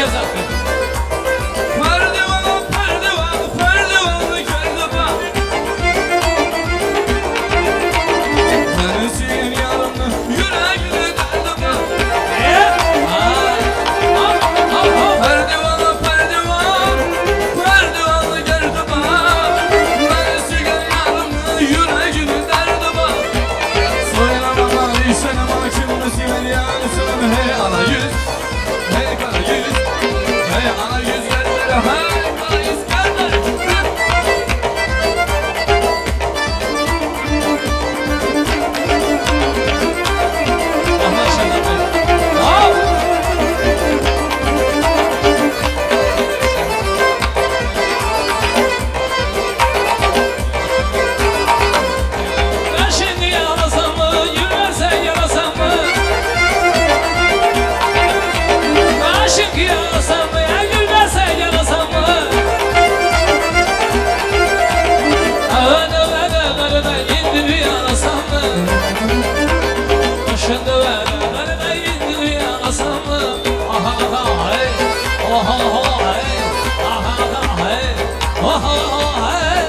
Şehzade. Perdivan, perdivan, perdivan geldi bak. Neresin yarını, yüreğini derdi bak. Perdivan, perdivan, perdivan geldi bak. Neresin yarını, yüreğini derdi bak. Soyunama, işenema, şimdi siver yansın. Hey ana yüz, hey kara yüz, hey ana yüz geldi, hey kara yüz geldi. Allah şahane. Al. Ben şimdi yarasam mı, yürürsen yarasam mı? Ben şimdi yarasam mı, ya yürürsen yarasam mı? Öyle indi bir yarasam mı? Şimdi öyle indi bir yarasam mı? Aha aha hey, aha aha hey, aha aha hey, aha aha hey.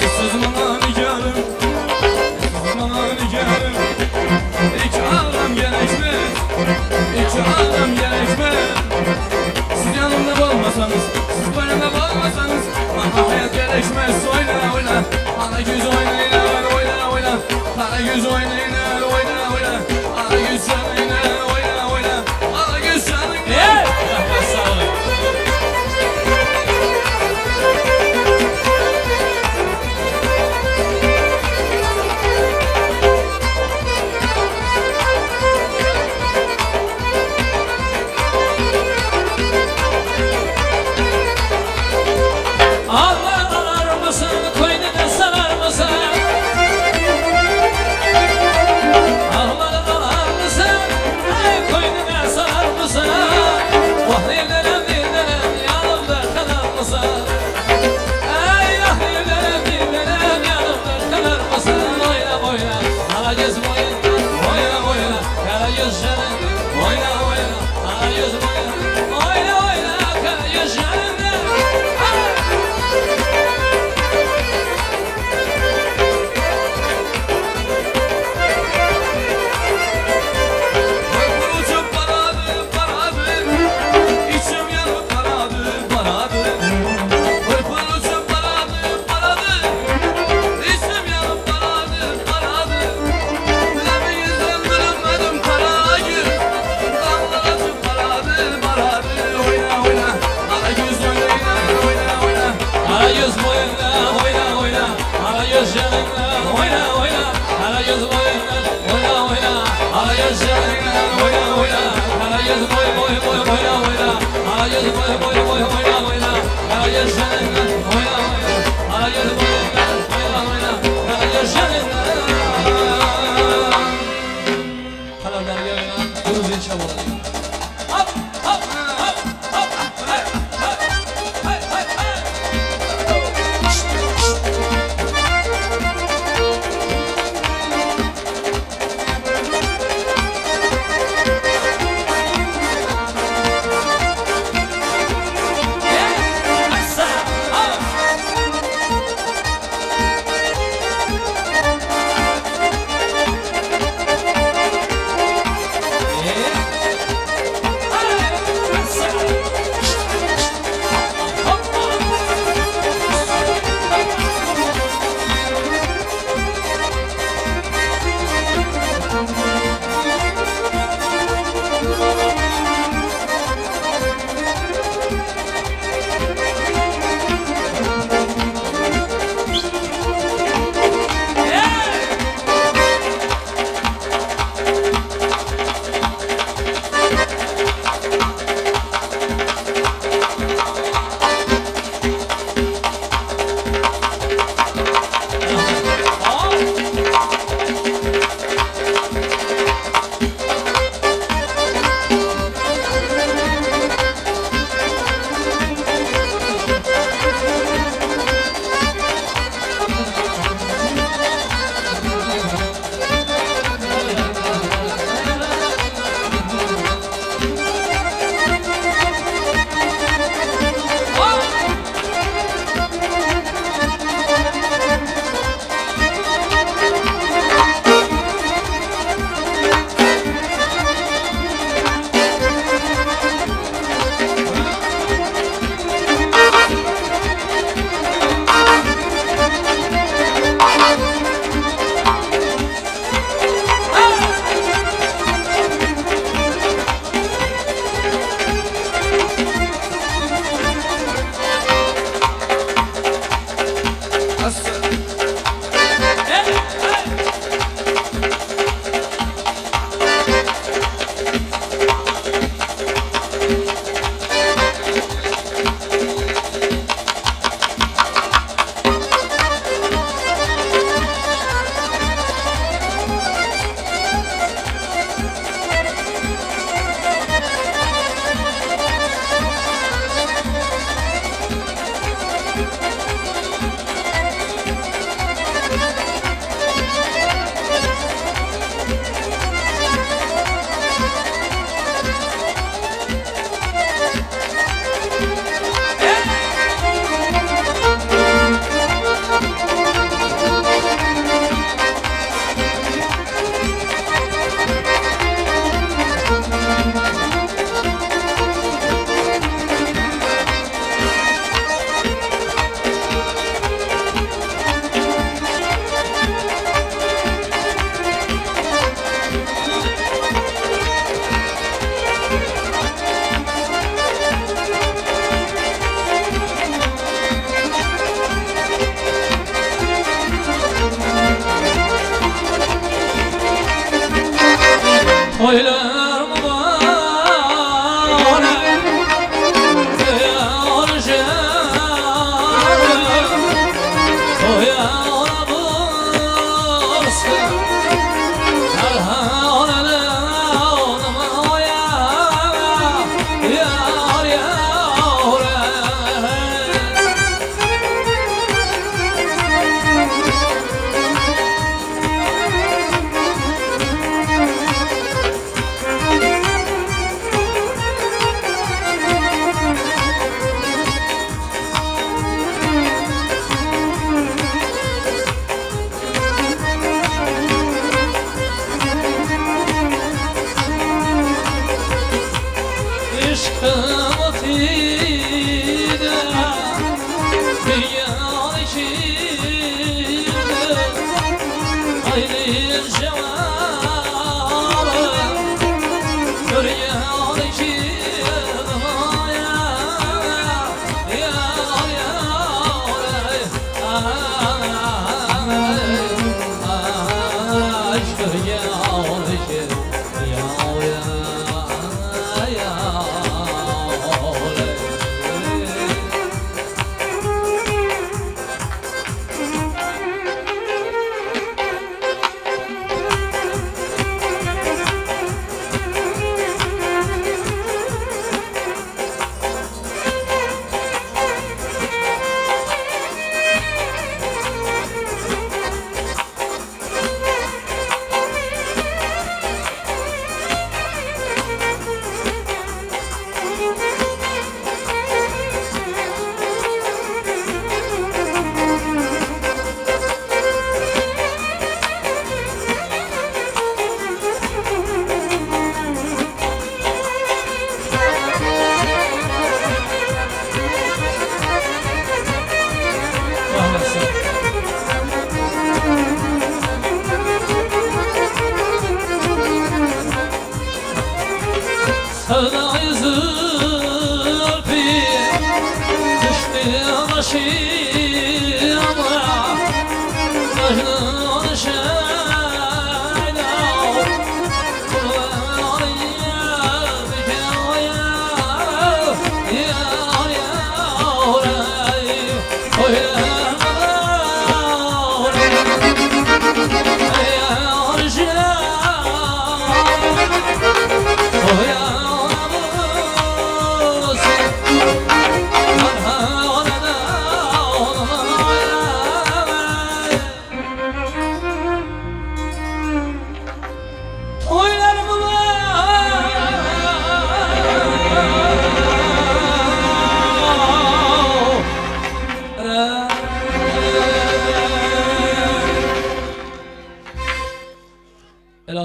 Susuz mu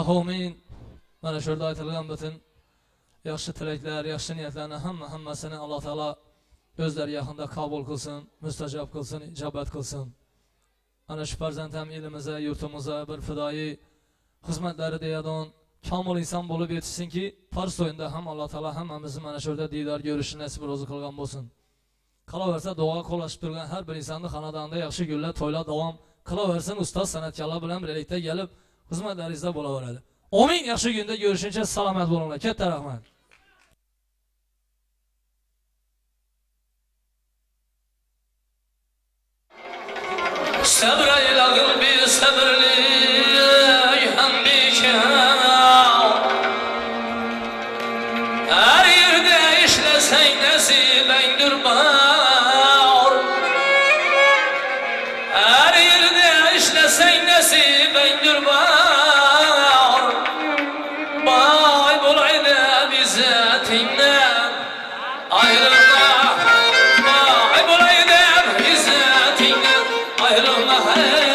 Amin. Mana şurada aytılgan bütün yaxşı tilekler, yaxşı niyetlerini hammasini Allah Teala özleri yakında kabul kılsın, müstecab kılsın, icabet kılsın. Ana şu farzandam elimize, yurtumuza bir fidai hizmetleri deyadon kamil insan bulup yetişsin ki Fars toyunda ham Allah Teala hammamizni mana şurada didar görüşü nasip rozi kılgan bo'lsin. Qalaversa duoga qo'llashib turgan har bir insonni xonadonida yaxshi kunlar, to'ylar davom qilaversin. Ustoz san'atkorlar bilan birlikda kelib xizmatlaringizda bo'laveradi. Amin. Yaxshi kunda görüşünce salomat bo'linglar. Katta rahmat. Sabr aylag'im bir sabrli ham bekam. Her yerde işlesang nasibangdir bor. Her yerde işlesang nasibangdir bor. Boy bo'laydi bizzatingdan ayrılma. Boy bo'laydi bizzatingdan ayrılma, ayrılma.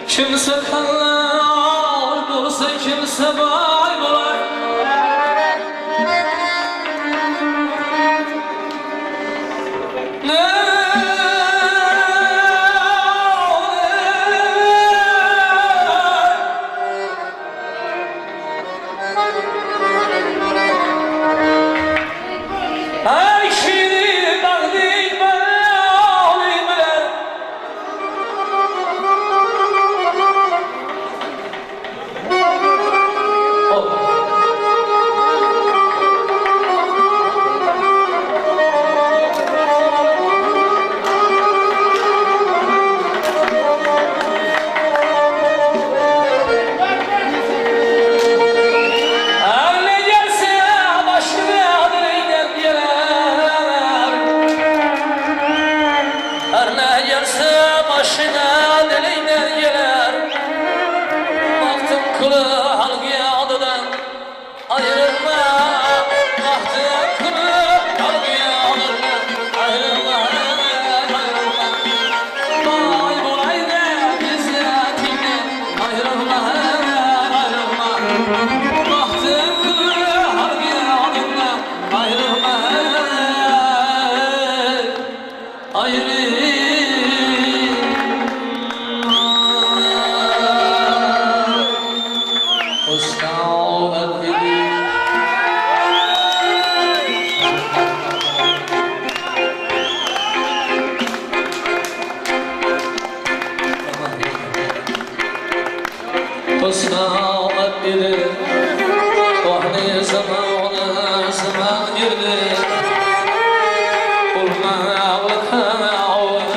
Kimse kallar bulsa kimse bay bular. Zaman girdi, olma, olma, olma.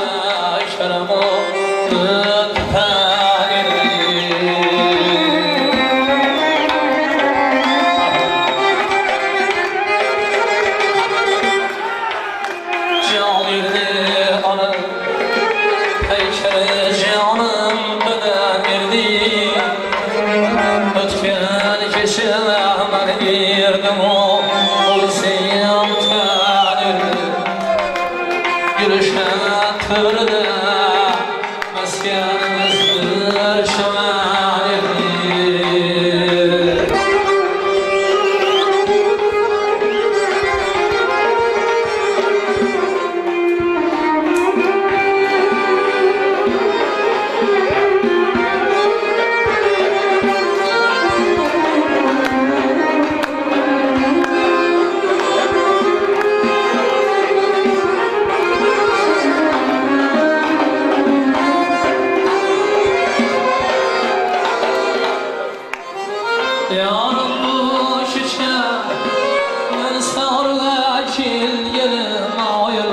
Ağrıda kilgelim ayıl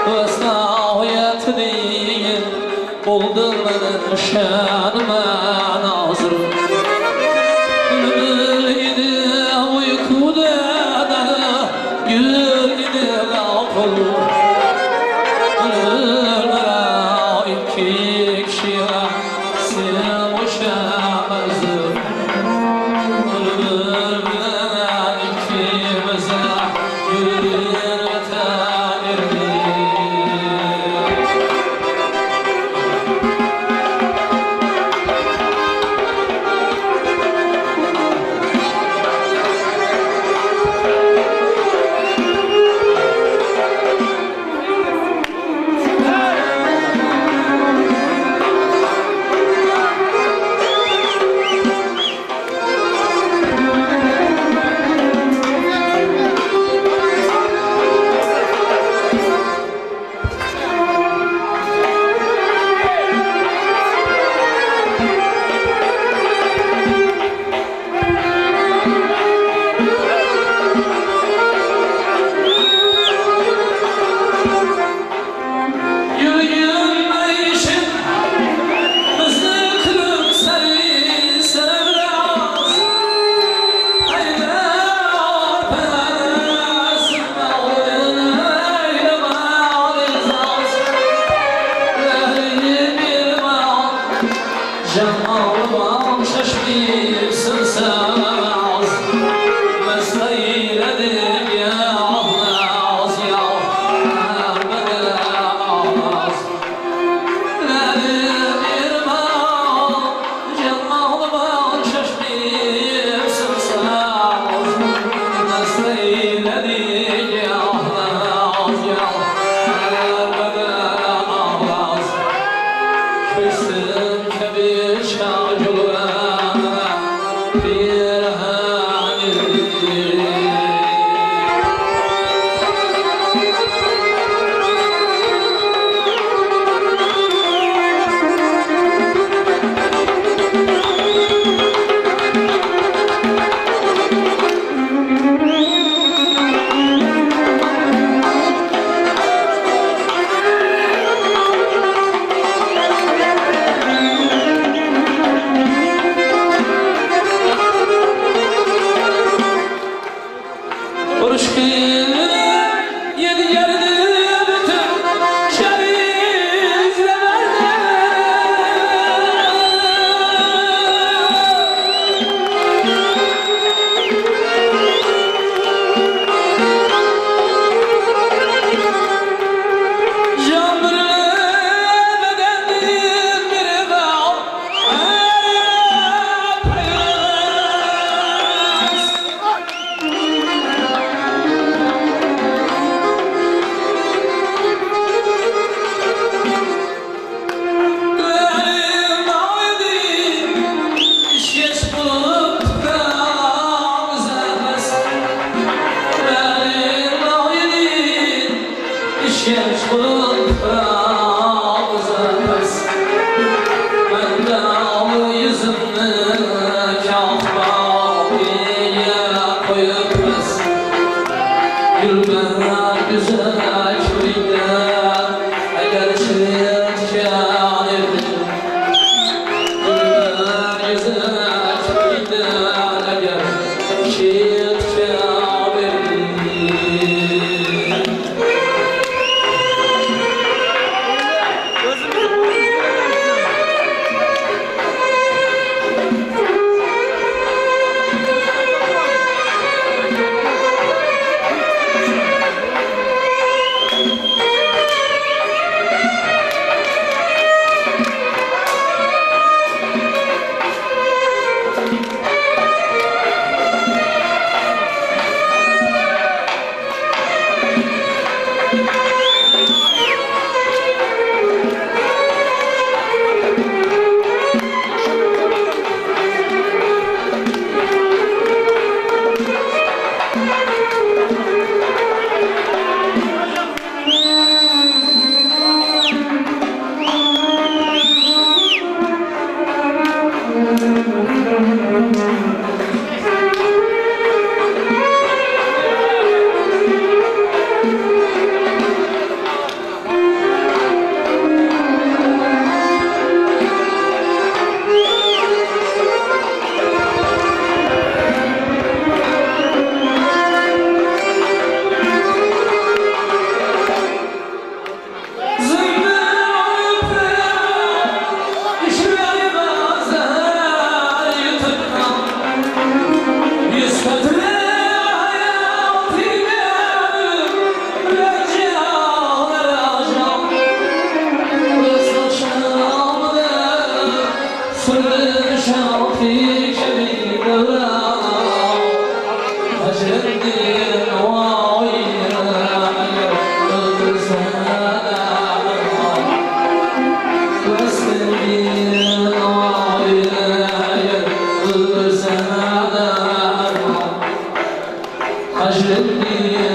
Vesnahiyet değil Buldum benim şanıma nazır Bülbül idi uykuda da Gül idi lafıl Bülbülere iki kişiye Silmişemezdir Bülbülere ikimize Yürür tanırdı Cemalım şaşmayıp sırsaz Mesleğiledir ya ağlaz ya Erbede ağlaz Nedir bir mal Cemalım şaşmayıp sırsaz Mesleğiledir ya ağlaz ya Erbede ağlaz Küstüm kebir şacılığa bir hanir şirin